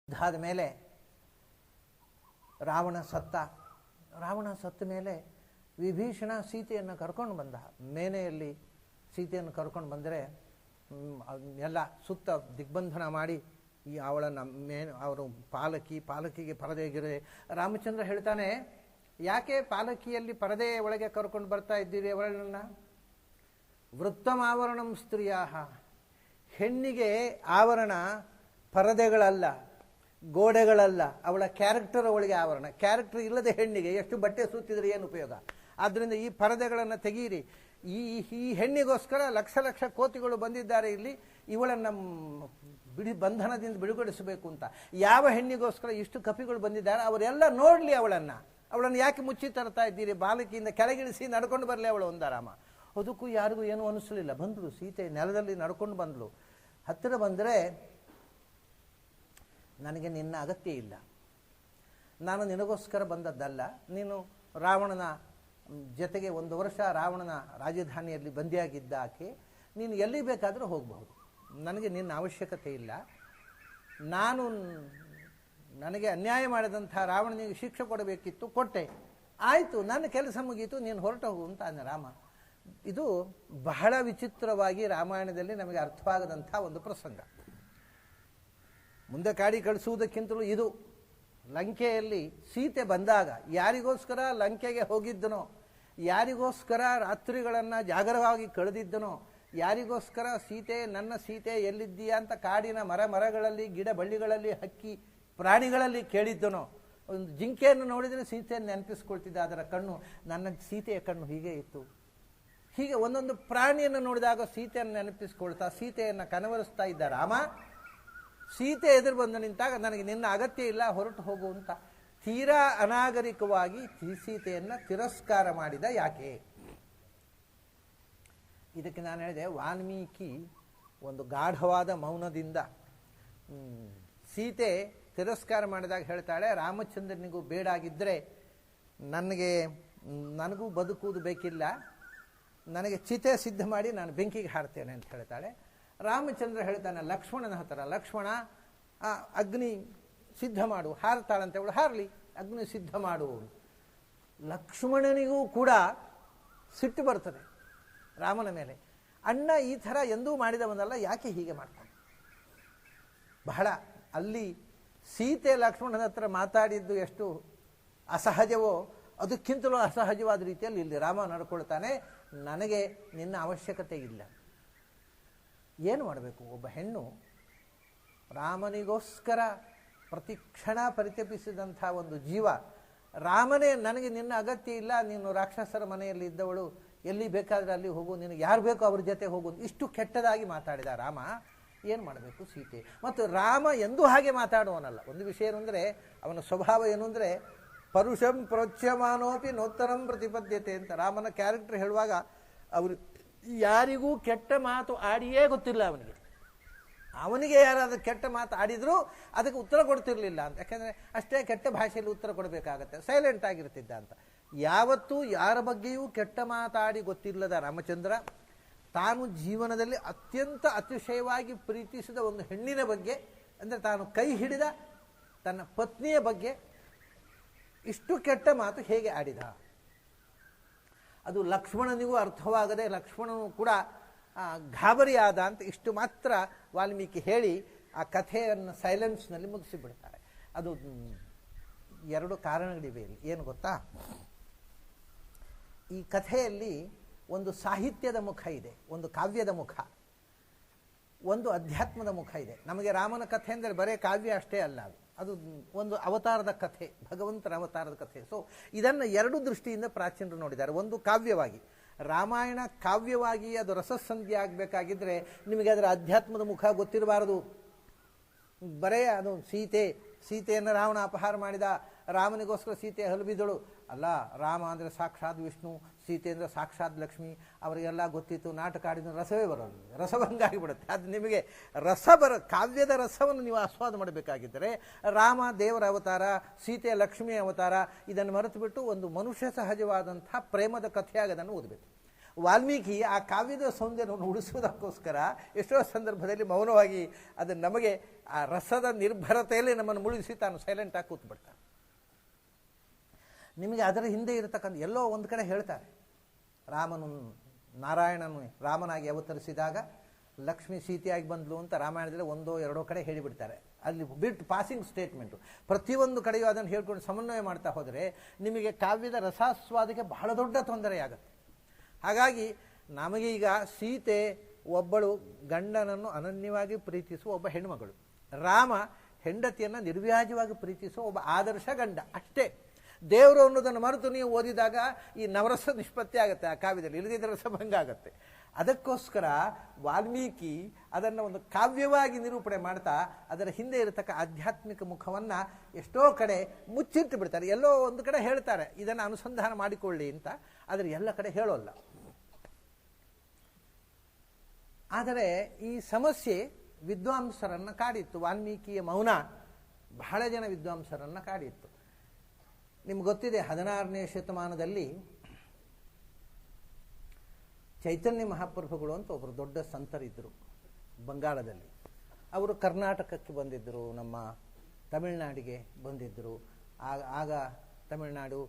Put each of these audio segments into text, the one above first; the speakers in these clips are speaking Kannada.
ಇದಾದ ಮೇಲೆ ರಾವಣ ಸತ್ತ ಮೇಲೆ ವಿಭೀಷಣ ಸೀತೆಯನ್ನು ಕರ್ಕೊಂಡು ಬಂದ. ಮೇನೆಯಲ್ಲಿ ಸೀತೆಯನ್ನು ಕರ್ಕೊಂಡು ಬಂದರೆ ಎಲ್ಲ ಸುತ್ತ ದಿಗ್ಬಂಧನ ಮಾಡಿ ಅವಳನ್ನು ಅವರು ಪಾಲಕಿಗೆ ಪರದೆಗಿರೆ. ರಾಮಚಂದ್ರ ಹೇಳ್ತಾನೆ, ಯಾಕೆ ಪಾಲಕಿಯಲ್ಲಿ ಪರದೆ ಒಳಗೆ ಕರ್ಕೊಂಡು ಬರ್ತಾ ಇದ್ದೀರಿ ಅವಳನ್ನು? ವೃತ್ತಮಾವರಣಂ ಸ್ತ್ರೀಯಾಹ, ಹೆಣ್ಣಿಗೆ ಆವರಣ ಪರದೆಗಳಲ್ಲ, ಗೋಡೆಗಳಲ್ಲ, ಅವಳ ಕ್ಯಾರೆಕ್ಟರ್ ಅವಳಿಗೆ ಆವರಣ. ಕ್ಯಾರೆಕ್ಟರ್ ಇಲ್ಲದೆ ಹೆಣ್ಣಿಗೆ ಎಷ್ಟು ಬಟ್ಟೆ ಸುತ್ತಿದ್ರೆ ಏನು ಉಪಯೋಗ? ಆದ್ದರಿಂದ ಈ ಪರದೆಗಳನ್ನು ತೆಗೀರಿ. ಈ ಹೆಣ್ಣಿಗೋಸ್ಕರ ಲಕ್ಷ ಲಕ್ಷ ಕೋತಿಗಳು ಬಂದಿದ್ದಾರೆ ಇಲ್ಲಿ, ಇವಳನ್ನು ಬಂಧನದಿಂದ ಬಿಡುಗಡಿಸಬೇಕು ಅಂತ. ಯಾವ ಹೆಣ್ಣಿಗೋಸ್ಕರ ಇಷ್ಟು ಕಪಿಗಳು ಬಂದಿದ್ದಾರೆ ಅವರೆಲ್ಲ ನೋಡಲಿ ಅವಳನ್ನು ಯಾಕೆ ಮುಚ್ಚಿ ತರ್ತಾ ಇದ್ದೀರಿ? ಬಾಲಕಿಯಿಂದ ಕೆಳಗಿಳಿಸಿ ನಡ್ಕೊಂಡು ಬರಲಿ ಅವಳು ಒಂದಾರಾಮ. ಅದಕ್ಕೂ ಯಾರಿಗೂ ಏನೂ ಅನಿಸಲಿಲ್ಲ. ಬಂದಳು ಸೀತೆ, ನೆಲದಲ್ಲಿ ನಡ್ಕೊಂಡು ಬಂದಳು. ಹತ್ತಿರ ಬಂದರೆ, ನನಗೆ ನಿನ್ನ ಅಗತ್ಯ ಇಲ್ಲ, ನಾನು ನಿನಗೋಸ್ಕರ ಬಂದದ್ದಲ್ಲ, ನೀನು ರಾವಣನ ಜೊತೆಗೆ 1 ವರ್ಷ ರಾವಣನ ರಾಜಧಾನಿಯಲ್ಲಿ ಬಂದಿಯಾಗಿದ್ದ ಆಕೆ, ನೀನು ಎಲ್ಲಿ ಬೇಕಾದರೂ ಹೋಗಬಹುದು, ನನಗೆ ನಿನ್ನ ಅವಶ್ಯಕತೆ ಇಲ್ಲ. ನನಗೆ ಅನ್ಯಾಯ ಮಾಡಿದಂಥ ರಾವಣನಿಗೆ ಶಿಕ್ಷೆ ಕೊಡಬೇಕಿತ್ತು, ಕೊಟ್ಟೆ, ಆಯಿತು, ನನ್ನ ಕೆಲಸ ಮುಗೀತು, ನೀನು ಹೊರಟು ಹೋಗು ಅಂತ ಅಂದ ರಾಮ. ಇದು ಬಹಳ ವಿಚಿತ್ರವಾಗಿ ರಾಮಾಯಣದಲ್ಲಿ ನಮಗೆ ಅರ್ಥವಾಗದಂಥ ಒಂದು ಪ್ರಸಂಗ. ಮುಂದೆ ಕಾಡಿ ಕಳಿಸುವುದಕ್ಕಿಂತಲೂ ಇದು ಲಂಕೆಯಲ್ಲಿ ಸೀತೆ ಬಂದಾಗ ಯಾರಿಗೋಸ್ಕರ ಲಂಕೆಗೆ ಹೋಗಿದ್ದನೋ, ಯಾರಿಗೋಸ್ಕರ ರಾತ್ರಿಗಳನ್ನು ಜಾಗರವಾಗಿ ಕಳೆದಿದ್ದನೋ, ಯಾರಿಗೋಸ್ಕರ ನನ್ನ ಸೀತೆ ಎಲ್ಲಿದ್ದೀಯಾ ಅಂತ ಕಾಡಿನ ಮರಗಳಲ್ಲಿ ಗಿಡ ಬಳ್ಳಿಗಳಲ್ಲಿ ಹಕ್ಕಿ ಪ್ರಾಣಿಗಳಲ್ಲಿ ಕೇಳಿದ್ದನೋ, ಒಂದು ಜಿಂಕೆಯನ್ನು ನೋಡಿದರೆ ಸೀತೆಯನ್ನು ನೆನಪಿಸ್ಕೊಳ್ತಿದ್ದ. ಅದರ ಕಣ್ಣು, ನನ್ನ ಸೀತೆಯ ಕಣ್ಣು ಹೀಗೆ ಇತ್ತು. ಹೀಗೆ ಒಂದೊಂದು ಪ್ರಾಣಿಯನ್ನು ನೋಡಿದಾಗ ಸೀತೆಯನ್ನು ನೆನಪಿಸ್ಕೊಳ್ತಾ ಸೀತೆಯನ್ನು ಕನವರಿಸ್ತಾ ಇದ್ದ ರಾಮ. ಸೀತೆ ಎದುರು ಬಂದು ನಿಂತಾಗ, ನನಗೆ ನಿನ್ನ ಅಗತ್ಯ ಇಲ್ಲ, ಹೊರಟು ಹೋಗು ಅಂತ ತೀರಾ ಅನಾಗರಿಕವಾಗಿ ಸೀತೆಯನ್ನು ತಿರಸ್ಕಾರ ಮಾಡಿದ. ಯಾಕೆ? ಇದಕ್ಕೆ ನಾನು ಹೇಳಿದೆ, ವಾಲ್ಮೀಕಿ ಒಂದು ಗಾಢವಾದ ಮೌನದಿಂದ ಸೀತೆ ತಿರಸ್ಕಾರ ಮಾಡಿದಾಗ ಹೇಳ್ತಾಳೆ, ರಾಮಚಂದ್ರನಿಗೂ ಬೇಡಾಗಿದ್ದರೆ ನನಗೂ ಬದುಕುವುದು ಬೇಕಿಲ್ಲ, ನನಗೆ ಚಿತೆ ಸಿದ್ಧ ಮಾಡಿ ನಾನು ಬೆಂಕಿಗೆ ಹಾರ್ತೇನೆ ಅಂತ ಹೇಳ್ತಾಳೆ. ರಾಮಚಂದ್ರ ಹೇಳ್ತಾನೆ ಲಕ್ಷ್ಮಣನ ಹತ್ರ, ಲಕ್ಷ್ಮಣ ಅಗ್ನಿ ಸಿದ್ಧ ಮಾಡು, ಹಾರ್ತಾಳಂತೆ ಅವಳು, ಹಾರಲಿ, ಅಗ್ನಿ ಸಿದ್ಧ ಮಾಡು. ಲಕ್ಷ್ಮಣನಿಗೂ ಕೂಡ ಸಿಟ್ಟು ಬರ್ತದೆ ರಾಮನ ಮೇಲೆ. ಅಣ್ಣ ಈ ಥರ ಎಂದೂ ಮಾಡಿದವನಲ್ಲ, ಯಾಕೆ ಹೀಗೆ ಮಾಡ್ತಾನೆ? ಬಹಳ ಅಲ್ಲಿ ಸೀತೆ ಲಕ್ಷ್ಮಣನ ಹತ್ರ ಮಾತಾಡಿದ್ದು ಎಷ್ಟು ಅಸಹಜವೋ ಅದಕ್ಕಿಂತಲೂ ಅಸಹಜವಾದ ರೀತಿಯಲ್ಲಿ ಇಲ್ಲಿ ರಾಮ ನಡ್ಕೊಳ್ತಾನೆ. ನನಗೆ ನಿನ್ನ ಅವಶ್ಯಕತೆ ಇಲ್ಲ. ಏನು ಮಾಡಬೇಕು? ಒಬ್ಬ ಹೆಣ್ಣು ರಾಮನಿಗೋಸ್ಕರ ಪ್ರತಿ ಕ್ಷಣ ಪರಿತಪಿಸಿದಂಥ ಒಂದು ಜೀವ, ರಾಮನೇ ನನಗೆ ನಿನ್ನ ಅಗತ್ಯ ಇಲ್ಲ, ನೀನು ರಾಕ್ಷಸರ ಮನೆಯಲ್ಲಿ ಇದ್ದವಳು, ಎಲ್ಲಿ ಬೇಕಾದರೆ ಅಲ್ಲಿ ಹೋಗು, ನಿನಗೆ ಯಾರು ಬೇಕೋ ಅವ್ರ ಜೊತೆ ಹೋಗು, ಇಷ್ಟು ಕೆಟ್ಟದಾಗಿ ಮಾತಾಡಿದ ರಾಮ. ಏನು ಮಾಡಬೇಕು ಸೀತೆ? ಮತ್ತು ರಾಮ ಎಂದೂ ಹಾಗೆ ಮಾತಾಡುವನಲ್ಲ. ಒಂದು ವಿಷಯ ಏನು ಅಂದರೆ, ಅವನ ಸ್ವಭಾವ ಏನು ಅಂದರೆ, ಪರುಷಂ ಪ್ರೋಚ್ಯಮಾನೋಪಿ ನೋತ್ತರಂ ಪ್ರತಿಪದ್ಯತೆ ಅಂತ ರಾಮನ ಕ್ಯಾರೆಕ್ಟರ್ ಹೇಳುವಾಗ, ಅವರು ಯಾರಿಗೂ ಕೆಟ್ಟ ಮಾತು ಆಡಿಯೇ ಗೊತ್ತಿಲ್ಲ ಅವನಿಗೆ ಯಾರಾದರೂ ಕೆಟ್ಟ ಮಾತು ಆಡಿದರೂ ಅದಕ್ಕೆ ಉತ್ತರ ಕೊಡ್ತಿರ್ಲಿಲ್ಲ ಅಂತ. ಯಾಕೆಂದರೆ ಅಷ್ಟೇ ಕೆಟ್ಟ ಭಾಷೆಯಲ್ಲಿ ಉತ್ತರ ಕೊಡಬೇಕಾಗತ್ತೆ, ಸೈಲೆಂಟ್ ಆಗಿರ್ತಿದ್ದ ಅಂತ. ಯಾವತ್ತೂ ಯಾರ ಬಗ್ಗೆಯೂ ಕೆಟ್ಟ ಮಾತಾಡಿ ಗೊತ್ತಿಲ್ಲದ ರಾಮಚಂದ್ರ ತಾನು ಜೀವನದಲ್ಲಿ ಅತ್ಯಂತ ಅತಿಶಯವಾಗಿ ಪ್ರೀತಿಸಿದ ಒಂದು ಹೆಣ್ಣಿನ ಬಗ್ಗೆ, ಅಂದರೆ ತಾನು ಕೈ ಹಿಡಿದ ತನ್ನ ಪತ್ನಿಯ ಬಗ್ಗೆ ಇಷ್ಟು ಕೆಟ್ಟ ಮಾತು ಹೇಗೆ ಆಡಿದ? ಅದು ಲಕ್ಷ್ಮಣನಿಗೂ ಅರ್ಥವಾಗದೆ ಲಕ್ಷ್ಮಣನು ಕೂಡ ಗಾಬರಿಯಾದ ಅಂತ ಇಷ್ಟು ಮಾತ್ರ ವಾಲ್ಮೀಕಿ ಹೇಳಿ ಆ ಕಥೆಯನ್ನು ಸೈಲೆನ್ಸ್ನಲ್ಲಿ ಮುಗಿಸಿಬಿಡ್ತಾರೆ. ಅದು 2 ಕಾರಣಗಳಿವೆ ಇಲ್ಲಿ. ಏನು ಗೊತ್ತಾ? ಈ ಕಥೆಯಲ್ಲಿ ಒಂದು ಸಾಹಿತ್ಯದ ಮುಖ ಇದೆ, ಒಂದು ಕಾವ್ಯದ ಮುಖ, ಒಂದು ಅಧ್ಯಾತ್ಮದ ಮುಖ ಇದೆ. ನಮಗೆ ರಾಮನ ಕಥೆ ಅಂದರೆ ಬರೇ ಕಾವ್ಯ ಅಷ್ಟೇ ಅಲ್ಲ, ಅದು ಒಂದು ಅವತಾರದ ಕಥೆ, ಭಗವಂತನ ಅವತಾರದ ಕಥೆ. ಸೊ ಇದನ್ನು 2 ದೃಷ್ಟಿಯಿಂದ ಪ್ರಾಚೀನರು ನೋಡಿದ್ದಾರೆ. ಒಂದು ಕಾವ್ಯವಾಗಿ, ರಾಮಾಯಣ ಕಾವ್ಯವಾಗಿ ಅದು ರಸಸಂಧಿ ಆಗಬೇಕಾಗಿದ್ದರೆ ನಿಮಗೆ ಅದರ ಅಧ್ಯಾತ್ಮದ ಮುಖ ಗೊತ್ತಿರಬಾರದು. ಬರೇ ಅದು ಸೀತೆಯನ್ನು ರಾವಣ ಅಪಹಾರ ಮಾಡಿದ, ರಾಮನಿಗೋಸ್ಕರ ಸೀತೆ ಹಲಬಿದಳು ಅಲ್ಲ, ರಾಮ ಅಂದರೆ ಸಾಕ್ಷಾತ್ ವಿಷ್ಣು, ಸೀತೆ ಅಂದರೆ ಸಾಕ್ಷಾತ್ ಲಕ್ಷ್ಮಿ, ಅವರಿಗೆಲ್ಲ ಗೊತ್ತಿತ್ತು. ನಾಟಕ ಆಡಿದ ರಸವೇ ಬರೋದು, ರಸಭಂಗ ಆಗಿಬಿಡುತ್ತೆ. ಅದು ನಿಮಗೆ ಕಾವ್ಯದ ರಸವನ್ನು ನೀವು ಆಸ್ವಾದ ಮಾಡಬೇಕಾಗಿದ್ದರೆ ರಾಮ ದೇವರ ಅವತಾರ, ಸೀತೆ ಲಕ್ಷ್ಮಿಯ ಅವತಾರ, ಇದನ್ನು ಮರೆತು ಬಿಟ್ಟು ಒಂದು ಮನುಷ್ಯ ಸಹಜವಾದಂಥ ಪ್ರೇಮದ ಕಥೆಯಾಗಿ ಅದನ್ನು ಓದಬೇಕು. ವಾಲ್ಮೀಕಿ ಆ ಕಾವ್ಯದ ಸೌಂದರ್ಯವನ್ನು ಉಳಿಸುವುದಕ್ಕೋಸ್ಕರ ಎಷ್ಟೋ ಸಂದರ್ಭದಲ್ಲಿ ಮೌನವಾಗಿ ಅದು ನಮಗೆ ಆ ರಸದ ನಿರ್ಭರತೆಯಲ್ಲಿ ನಮ್ಮನ್ನು ಮುಳುಗಿಸಿ ತಾನು ಸೈಲೆಂಟ್ ಆಗಿ ಕೂತ್ಬಿಡ್ತಾನೆ. ನಿಮಗೆ ಅದರ ಹಿಂದೆ ಇರತಕ್ಕಂಥ ಎಲ್ಲೋ ಒಂದು ಕಡೆ ಹೇಳ್ತಾರೆ, ನಾರಾಯಣನು ರಾಮನಾಗಿ ಅವತರಿಸಿದಾಗ ಲಕ್ಷ್ಮಿ ಸೀತೆಯಾಗಿ ಬಂದ್ಲು ಅಂತ ರಾಮಾಯಣದಲ್ಲಿ ಒಂದೋ ಎರಡೋ ಕಡೆ ಹೇಳಿಬಿಡ್ತಾರೆ. ಅಲ್ಲಿ ಬಿಟ್ಟು ಪಾಸಿಂಗ್ ಸ್ಟೇಟ್ಮೆಂಟು ಪ್ರತಿಯೊಂದು ಕಡೆಯೂ ಅದನ್ನು ಹೇಳ್ಕೊಂಡು ಸಮನ್ವಯ ಮಾಡ್ತಾ ಹೋದರೆ ನಿಮಗೆ ಕಾವ್ಯದ ರಸಾಸ್ವಾದಕ್ಕೆ ಬಹಳ ದೊಡ್ಡ ತೊಂದರೆಯಾಗುತ್ತೆ. ಹಾಗಾಗಿ ನಮಗೆ ಈಗ ಸೀತೆ ಒಬ್ಬಳು ಗಂಡನನ್ನು ಅನನ್ಯವಾಗಿ ಪ್ರೀತಿಸುವ ಒಬ್ಬ ಹೆಣ್ಣುಮಗಳು, ರಾಮ ಹೆಂಡತಿಯನ್ನು ನಿರ್ವ್ಯಾಜವಾಗಿ ಪ್ರೀತಿಸುವ ಒಬ್ಬ ಆದರ್ಶ ಗಂಡ ಅಷ್ಟೇ. ದೇವರು ಅನ್ನೋದನ್ನು ಮರೆತು ನೀವು ಓದಿದಾಗ ಈ ನವರಸ ನಿಷ್ಪತ್ತಿ ಆಗುತ್ತೆ ಆ ಕಾವ್ಯದಲ್ಲಿ, ಇಲ್ಲದಿದ್ದರೆ ರಸಭಂಗ ಆಗುತ್ತೆ. ಅದಕ್ಕೋಸ್ಕರ ವಾಲ್ಮೀಕಿ ಅದನ್ನು ಒಂದು ಕಾವ್ಯವಾಗಿ ನಿರೂಪಣೆ ಮಾಡ್ತಾ ಅದರ ಹಿಂದೆ ಇರತಕ್ಕ ಆಧ್ಯಾತ್ಮಿಕ ಮುಖವನ್ನು ಎಷ್ಟೋ ಕಡೆ ಮುಚ್ಚಿಟ್ಟು ಬಿಡ್ತಾರೆ. ಎಲ್ಲೋ ಒಂದು ಕಡೆ ಹೇಳ್ತಾರೆ ಇದನ್ನು ಅನುಸಂಧಾನ ಮಾಡಿಕೊಳ್ಳಿ ಅಂತ, ಆದರೆ ಎಲ್ಲ ಕಡೆ ಹೇಳೋಲ್ಲ. ಆದರೆ ಈ ಸಮಸ್ಯೆ ವಿದ್ವಾಂಸರನ್ನು ಕಾಡಿತ್ತು. ವಾಲ್ಮೀಕಿಯ ಮೌನ ಬಹಳ ಜನ ವಿದ್ವಾಂಸರನ್ನು ಕಾಡಿತ್ತು. ನಿಮ್ಗೆ ಗೊತ್ತಿದೆ, 16ನೇ ಶತಮಾನದಲ್ಲಿ ಚೈತನ್ಯ ಮಹಾಪ್ರಭುಗಳು ಅಂತ ಒಬ್ಬರು ದೊಡ್ಡ ಸಂತರಿದ್ದರು ಬಂಗಾಳದಲ್ಲಿ. ಅವರು ಕರ್ನಾಟಕಕ್ಕೆ ಬಂದಿದ್ದರು, ನಮ್ಮ ತಮಿಳುನಾಡಿಗೆ ಬಂದಿದ್ದರು. ಆಗ ತಮಿಳುನಾಡು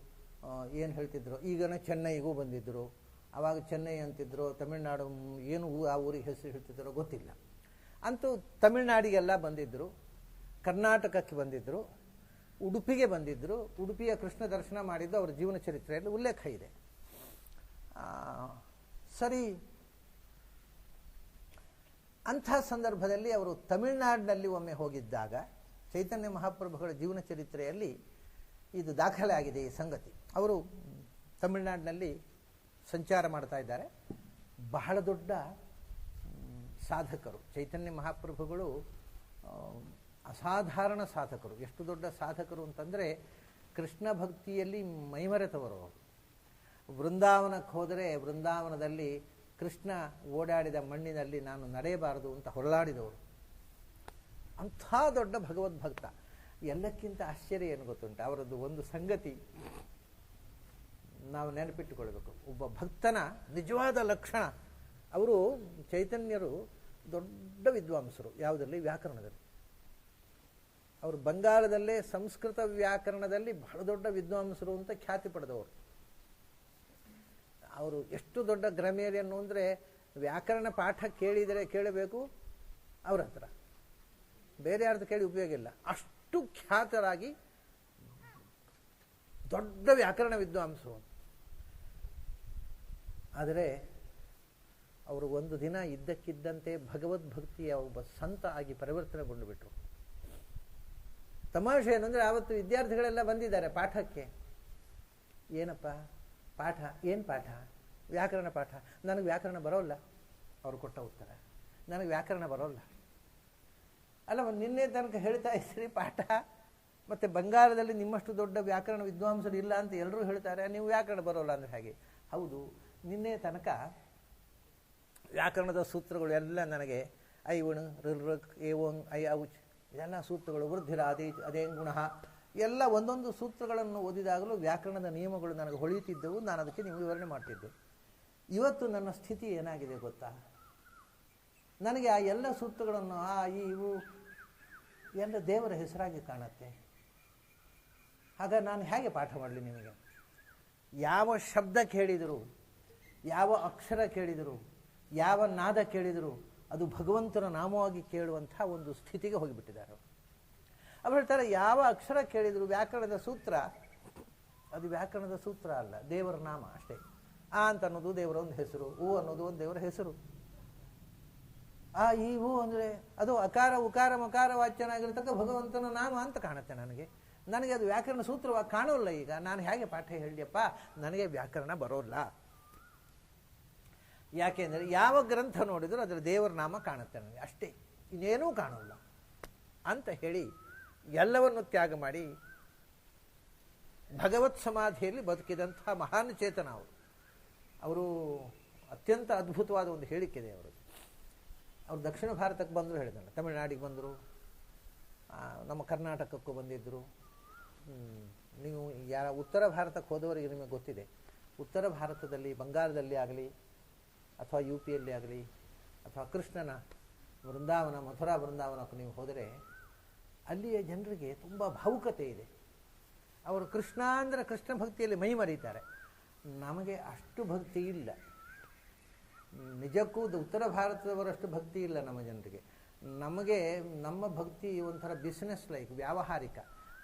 ಏನು ಹೇಳ್ತಿದ್ರು, ಈಗನೇ ಚೆನ್ನೈಗೂ ಬಂದಿದ್ದರು. ಆವಾಗ ಚೆನ್ನೈ ಅಂತಿದ್ರು, ತಮಿಳುನಾಡು ಏನು ಆ ಊರಿಗೆ ಹೆಸರು ಹೇಳ್ತಿದ್ರೋ ಗೊತ್ತಿಲ್ಲ. ಅಂತೂ ತಮಿಳುನಾಡಿಗೆಲ್ಲ ಬಂದಿದ್ದರು, ಕರ್ನಾಟಕಕ್ಕೆ ಬಂದಿದ್ದರು, ಉಡುಪಿಗೆ ಬಂದಿದ್ದರು. ಉಡುಪಿಯ ಕೃಷ್ಣ ದರ್ಶನ ಮಾಡಿದ್ದು ಅವರ ಜೀವನ ಚರಿತ್ರೆಯಲ್ಲಿ ಉಲ್ಲೇಖ ಇದೆ. ಸರಿ, ಅಂಥ ಸಂದರ್ಭದಲ್ಲಿ ಅವರು ತಮಿಳುನಾಡಿನಲ್ಲಿ ಒಮ್ಮೆ ಹೋಗಿದ್ದಾಗ ಚೈತನ್ಯ ಮಹಾಪ್ರಭುಗಳ ಜೀವನ ಚರಿತ್ರೆಯಲ್ಲಿ ಇದು ದಾಖಲೆ ಆಗಿದೆ ಈ ಸಂಗತಿ. ಅವರು ತಮಿಳುನಾಡಿನಲ್ಲಿ ಸಂಚಾರ ಮಾಡ್ತಾ ಇದ್ದಾರೆ. ಬಹಳ ದೊಡ್ಡ ಸಾಧಕರು ಚೈತನ್ಯ ಮಹಾಪ್ರಭುಗಳು, ಅಸಾಧಾರಣ ಸಾಧಕರು. ಎಷ್ಟು ದೊಡ್ಡ ಸಾಧಕರು ಅಂತಂದರೆ ಕೃಷ್ಣ ಭಕ್ತಿಯಲ್ಲಿ ಮೈಮರೆತವರು. ವೃಂದಾವನಕ್ಕೆ ಹೋದರೆ ವೃಂದಾವನದಲ್ಲಿ ಕೃಷ್ಣ ಓಡಾಡಿದ ಮಣ್ಣಿನಲ್ಲಿ ನಾನು ನಡೆಯಬಾರದು ಅಂತ ಹೊರಳಾಡಿದವರು. ಅಂಥ ದೊಡ್ಡ ಭಗವದ್ಭಕ್ತ. ಎಲ್ಲಕ್ಕಿಂತ ಆಶ್ಚರ್ಯ ಏನು ಗೊತ್ತುಂಟು, ಅವರದ್ದು ಒಂದು ಸಂಗತಿ ನಾವು ನೆನಪಿಟ್ಟುಕೊಳ್ಬೇಕು. ಒಬ್ಬ ಭಕ್ತನ ನಿಜವಾದ ಲಕ್ಷಣ, ಅವರು ಚೈತನ್ಯರು ದೊಡ್ಡ ವಿದ್ವಾಂಸರು. ಯಾವುದರಲ್ಲಿ? ವ್ಯಾಕರಣದಲ್ಲಿ. ಅವರು ಬಂಗಾಳದಲ್ಲೇ ಸಂಸ್ಕೃತ ವ್ಯಾಕರಣದಲ್ಲಿ ಬಹಳ ದೊಡ್ಡ ವಿದ್ವಾಂಸರು ಅಂತ ಖ್ಯಾತಿ ಪಡೆದವರು. ಅವರು ಎಷ್ಟು ದೊಡ್ಡ ಗ್ರಾಮೇರಿಯನ್ನು ಅಂದರೆ ವ್ಯಾಕರಣ ಪಾಠ ಕೇಳಬೇಕು ಅವ್ರ ಹತ್ರ, ಬೇರೆ ಯಾರ್ದು ಕೇಳಿ ಉಪಯೋಗ ಇಲ್ಲ. ಅಷ್ಟು ಖ್ಯಾತರಾಗಿ ದೊಡ್ಡ ವ್ಯಾಕರಣ ವಿದ್ವಾಂಸರು. ಆದರೆ ಅವರು ಒಂದು ದಿನ ಇದ್ದಕ್ಕಿದ್ದಂತೆ ಭಗವದ್ಭಕ್ತಿಯ ಒಬ್ಬ ಸಂತ ಆಗಿ ಪರಿವರ್ತನೆಗೊಂಡು ಬಿಟ್ಟರು. ತಮಾಷೆ ಏನಂದರೆ ಆವತ್ತು ವಿದ್ಯಾರ್ಥಿಗಳೆಲ್ಲ ಬಂದಿದ್ದಾರೆ ಪಾಠಕ್ಕೆ. ಏನಪ್ಪ ಪಾಠ? ಏನು ಪಾಠ? ವ್ಯಾಕರಣ ಪಾಠ. ನನಗೆ ವ್ಯಾಕರಣ ಬರೋಲ್ಲ. ಅವರು ಕೊಟ್ಟ ಉತ್ತರ, ನನಗೆ ವ್ಯಾಕರಣ ಬರೋಲ್ಲ. ಅಲ್ಲ, ನಿನ್ನೆ ತನಕ ಹೇಳ್ತಾ ಇದ್ದೀರಿ ಪಾಠ, ಮತ್ತು ಬಂಗಾಳದಲ್ಲಿ ನಿಮ್ಮಷ್ಟು ದೊಡ್ಡ ವ್ಯಾಕರಣ ವಿದ್ವಾಂಸರು ಇಲ್ಲ ಅಂತ ಎಲ್ಲರೂ ಹೇಳ್ತಾರೆ, ನೀವು ವ್ಯಾಕರಣ ಬರೋಲ್ಲ ಅಂದರೆ ಹಾಗೆ. ಹೌದು, ನಿನ್ನೆ ತನಕ ವ್ಯಾಕರಣದ ಸೂತ್ರಗಳು ಎಲ್ಲ ನನಗೆ ಐವಣ್ ಋಕ್ ಏವೋಂಗ್ ಐ ಔಚ್ ಇದೆಲ್ಲ ಸೂತ್ರಗಳು, ವೃದ್ಧಿರಾದಿ ಅದೇ ಗುಣ ಎಲ್ಲ ಒಂದೊಂದು ಸೂತ್ರಗಳನ್ನು ಓದಿದಾಗಲೂ ವ್ಯಾಕರಣದ ನಿಯಮಗಳು ನನಗೆ ಹೊಳೆಯುತ್ತಿದ್ದವು. ನಾನು ಅದಕ್ಕೆ ನೀವು ವಿವರಣೆ ಮಾಡ್ತಿದ್ದೆ. ಇವತ್ತು ನನ್ನ ಸ್ಥಿತಿ ಏನಾಗಿದೆ ಗೊತ್ತಾ? ನನಗೆ ಆ ಎಲ್ಲ ಸೂತ್ರಗಳನ್ನು ಇವು ಎಲ್ಲ ದೇವರ ಹೆಸರಾಗಿ ಕಾಣುತ್ತೆ. ಹಾಗಾಗಿ ನಾನು ಹೇಗೆ ಪಾಠ ಮಾಡಲಿ ನಿಮಗೆ? ಯಾವ ಶಬ್ದ ಕೇಳಿದರು, ಯಾವ ಅಕ್ಷರ ಕೇಳಿದರು, ಯಾವ ನಾದ ಕೇಳಿದರು ಅದು ಭಗವಂತನ ನಾಮವಾಗಿ ಕೇಳುವಂಥ ಒಂದು ಸ್ಥಿತಿಗೆ ಹೋಗಿಬಿಟ್ಟಿದ್ದಾರೆ. ಅವ್ರು ಹೇಳ್ತಾರೆ, ಯಾವ ಅಕ್ಷರ ಕೇಳಿದರು ವ್ಯಾಕರಣದ ಸೂತ್ರ, ಅದು ವ್ಯಾಕರಣದ ಸೂತ್ರ ಅಲ್ಲ, ದೇವರ ನಾಮ ಅಷ್ಟೇ. ಆ ಅಂತ ಅನ್ನೋದು ದೇವರ ಒಂದು ಹೆಸರು, ಹೂ ಅನ್ನೋದು ಒಂದು ದೇವರ ಹೆಸರು. ಈ ಹೂ ಅಂದರೆ ಅದು ಅಕಾರ ಉಕಾರ ಮಕಾರ ವಾಚ್ಯನಾಗಿರ್ತಕ್ಕ ಭಗವಂತನ ನಾಮ ಅಂತ ಕಾಣುತ್ತೆ ನನಗೆ ಅದು ವ್ಯಾಕರಣ ಸೂತ್ರವಾಗಿ ಕಾಣೋಲ್ಲ. ಈಗ ನಾನು ಹೇಗೆ ಪಾಠ ಹೇಳಿಯಪ್ಪ? ನನಗೆ ವ್ಯಾಕರಣ ಬರೋಲ್ಲ. ಯಾಕೆಂದರೆ ಯಾವ ಗ್ರಂಥ ನೋಡಿದರೂ ಅದರ ದೇವರ ನಾಮ ಕಾಣುತ್ತೆ ನನಗೆ ಅಷ್ಟೇ, ಇನ್ನೇನೂ ಕಾಣೋಲ್ಲ ಅಂತ ಹೇಳಿ ಎಲ್ಲವನ್ನು ತ್ಯಾಗ ಮಾಡಿ ಭಗವತ್ ಸಮಾಧಿಯಲ್ಲಿ ಬದುಕಿದಂಥ ಮಹಾನ್ ಚೇತನ ಅವರು ಅತ್ಯಂತ ಅದ್ಭುತವಾದ ಒಂದು ಹೇಳಿಕೆ ಅವರು ದಕ್ಷಿಣ ಭಾರತಕ್ಕೆ ಬಂದರು ಹೇಳಿದಲ್ಲ, ತಮಿಳುನಾಡಿಗೆ ಬಂದರು, ನಮ್ಮ ಕರ್ನಾಟಕಕ್ಕೂ ಬಂದಿದ್ದರು. ನೀವು ಉತ್ತರ ಭಾರತಕ್ಕೆ ಹೋದವರಿಗೆ ನಿಮಗೆ ಗೊತ್ತಿದೆ, ಉತ್ತರ ಭಾರತದಲ್ಲಿ ಬಂಗಾಳದಲ್ಲಿ ಆಗಲಿ ಅಥವಾ ಯು ಪಿಯಲ್ಲಿ ಆಗಲಿ ಅಥವಾ ಕೃಷ್ಣನ ವೃಂದಾವನ ಮಥುರಾ ವೃಂದಾವನಕ್ಕೆ ನೀವು ಹೋದರೆ ಅಲ್ಲಿಯ ಜನರಿಗೆ ತುಂಬ ಭಾವುಕತೆ ಇದೆ. ಅವರು ಕೃಷ್ಣ ಅಂದರೆ ಕೃಷ್ಣ ಭಕ್ತಿಯಲ್ಲಿ ಮೈ ಮರೀತಾರೆ. ನಮಗೆ ಅಷ್ಟು ಭಕ್ತಿ ಇಲ್ಲ. ನಿಜಕ್ಕೂ ಉತ್ತರ ಭಾರತದವರಷ್ಟು ಭಕ್ತಿ ಇಲ್ಲ ನಮ್ಮ ಜನರಿಗೆ. ನಮಗೆ ನಮ್ಮ ಭಕ್ತಿ ಒಂಥರ ಬಿಸ್ನೆಸ್ ಲೈಕ್, ವ್ಯಾವಹಾರಿಕ.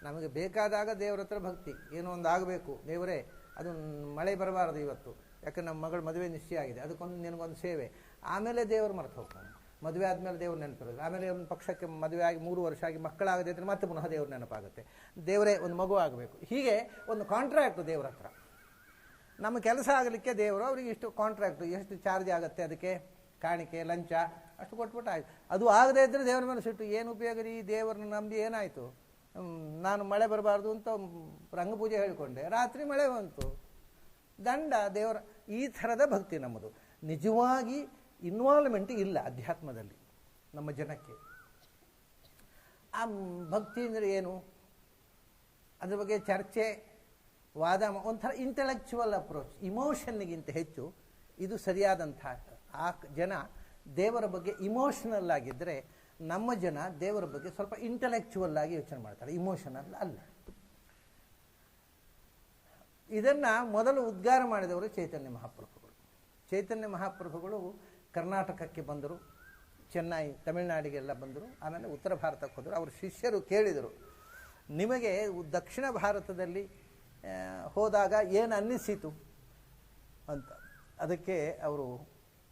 ನಮಗೆ ಬೇಕಾದಾಗ ದೇವರ ಹತ್ರ ಭಕ್ತಿ, ಏನೋ ಒಂದು ಆಗಬೇಕು, ದೇವರೇ ಅದು ಮಳೆ ಬರಬಾರದು ಇವತ್ತು, ಯಾಕೆ ನಮ್ಮ ಮಗಳ ಮದುವೆ ನಿಶ್ಚಯ ಆಗಿದೆ, ಅದಕ್ಕೊಂದು ನಿನಗೊಂದು ಸೇವೆ. ಆಮೇಲೆ ದೇವರು ಮರೆತು ಹೋಗ್ತಾನೆ. ಮದುವೆ ಆದಮೇಲೆ ದೇವ್ರು ನೆನಪಿರೋದು. ಆಮೇಲೆ ಒಂದು ಪಕ್ಷಕ್ಕೆ ಮದುವೆ ಆಗಿ 3 ವರ್ಷ ಆಗಿ ಮಕ್ಕಳಾಗದೆ ಇದ್ರೆ ಮತ್ತೆ ಪುನಃ ದೇವ್ರ ನೆನಪಾಗುತ್ತೆ. ದೇವರೇ ಒಂದು ಮಗು ಆಗಬೇಕು. ಹೀಗೆ ಒಂದು ಕಾಂಟ್ರಾಕ್ಟು ದೇವ್ರ ಹತ್ರ. ನಮ್ಮ ಕೆಲಸ ಆಗಲಿಕ್ಕೆ ದೇವರು ಅವರಿಗೆ ಇಷ್ಟು ಕಾಂಟ್ರಾಕ್ಟು, ಎಷ್ಟು ಚಾರ್ಜ್ ಆಗುತ್ತೆ ಅದಕ್ಕೆ, ಕಾಣಿಕೆ ಲಂಚ ಅಷ್ಟು ಕೊಟ್ಬಿಟ್ಟು ಆಯ್ತು. ಅದು ಆಗದೇ ಇದ್ದರೆ ದೇವರ ಮೇಲೆ ಸಿಟ್ಟು, ಏನು ಉಪಯೋಗ ರೀ, ದೇವರನ್ನ ನಂಬಿ ಏನಾಯಿತು, ನಾನು ಮಳೆ ಬರಬಾರ್ದು ಅಂತ ರಂಗಪೂಜೆ ಹೇಳಿಕೊಂಡೆ, ರಾತ್ರಿ ಮಳೆ ಬಂತು, ದಂಡ ದೇವರ. ಈ ಥರದ ಭಕ್ತಿ ನಮ್ಮದು. ನಿಜವಾಗಿ ಇನ್ವಾಲ್ವ್ಮೆಂಟ್ ಇಲ್ಲ ಅಧ್ಯಾತ್ಮದಲ್ಲಿ ನಮ್ಮ ಜನಕ್ಕೆ. ಆ ಭಕ್ತಿ ಅಂದರೆ ಏನು, ಅದ್ರ ಬಗ್ಗೆ ಚರ್ಚೆ ವಾದ, ಒಂಥರ ಇಂಟೆಲೆಕ್ಚುವಲ್ ಅಪ್ರೋಚ್, ಇಮೋಷನ್ಗಿಂತ ಹೆಚ್ಚು ಇದು ಸರಿಯಾದಂಥ. ಆ ಜನ ದೇವರ ಬಗ್ಗೆ ಇಮೋಷನಲ್ ಆಗಿದ್ದರೆ, ನಮ್ಮ ಜನ ದೇವರ ಬಗ್ಗೆ ಸ್ವಲ್ಪ ಇಂಟೆಲೆಕ್ಚುವಲ್ ಆಗಿ ಯೋಚನೆ ಮಾಡ್ತಾರೆ, ಇಮೋಷನಲ್ ಅಲ್ಲ. ಇದನ್ನು ಮೊದಲು ಉದ್ಗಾರ ಮಾಡಿದವರು ಚೈತನ್ಯ ಮಹಾಪ್ರಭುಗಳು. ಚೈತನ್ಯ ಮಹಾಪ್ರಭುಗಳು ಕರ್ನಾಟಕಕ್ಕೆ ಬಂದರು, ಚೆನ್ನೈ ತಮಿಳುನಾಡಿಗೆಲ್ಲ ಬಂದರು, ಆಮೇಲೆ ಉತ್ತರ ಭಾರತಕ್ಕೆ ಹೋದರು. ಅವ್ರ ಶಿಷ್ಯರು ಕೇಳಿದರು, ನಿಮಗೆ ದಕ್ಷಿಣ ಭಾರತದಲ್ಲಿ ಹೋದಾಗ ಏನು ಅನ್ನಿಸಿತು ಅಂತ. ಅದಕ್ಕೆ ಅವರು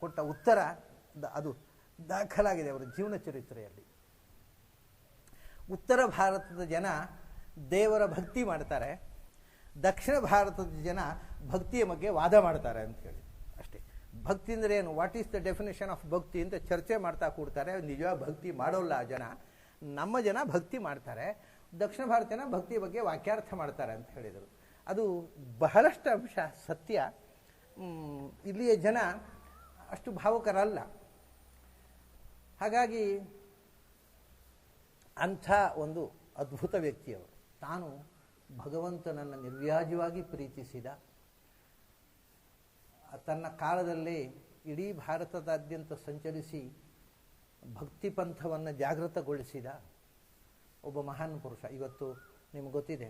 ಕೊಟ್ಟ ಉತ್ತರ ಅದು ದಾಖಲಾಗಿದೆ ಅವರ ಜೀವನ ಚರಿತ್ರೆಯಲ್ಲಿ. ಉತ್ತರ ಭಾರತದ ಜನ ದೇವರ ಭಕ್ತಿ ಮಾಡ್ತಾರೆ, ದಕ್ಷಿಣ ಭಾರತದ ಜನ ಭಕ್ತಿಯ ಬಗ್ಗೆ ವಾದ ಮಾಡ್ತಾರೆ ಅಂತ ಹೇಳಿ ಅಷ್ಟೇ. ಭಕ್ತಿ ಅಂದರೆ ಏನು, what is the definition of ಭಕ್ತಿ ಅಂತ ಚರ್ಚೆ ಮಾಡ್ತಾ ಕೂಡ್ತಾರೆ. ನಿಜವಾಗಿ ಭಕ್ತಿ ಮಾಡೋಲ್ಲ ಆ ಜನ. ನಮ್ಮ ಜನ ಭಕ್ತಿ ಮಾಡ್ತಾರೆ, ದಕ್ಷಿಣ ಭಾರತೀಯನ ಭಕ್ತಿಯ ಬಗ್ಗೆ ವಾಕ್ಯಾರ್ಥ ಮಾಡ್ತಾರೆ ಅಂತ ಹೇಳಿದರು. ಅದು ಬಹಳಷ್ಟು ಅಂಶ ಸತ್ಯ. ಇಲ್ಲಿಯ ಜನ ಅಷ್ಟು ಭಾವುಕರಲ್ಲ. ಹಾಗಾಗಿ ಅಂಥ ಒಂದು ಅದ್ಭುತ ವ್ಯಕ್ತಿಯವರು. ತಾನು ಭಗವಂತನನ್ನು ನಿರ್ವ್ಯಾಜವಾಗಿ ಪ್ರೀತಿಸಿದ, ತನ್ನ ಕಾಲದಲ್ಲಿ ಇಡೀ ಭಾರತದಾದ್ಯಂತ ಸಂಚರಿಸಿ ಭಕ್ತಿ ಪಂಥವನ್ನು ಜಾಗೃತಗೊಳಿಸಿದ ಒಬ್ಬ ಮಹಾನ್ ಪುರುಷ. ಇವತ್ತು ನಿಮ್ಗೆ ಗೊತ್ತಿದೆ,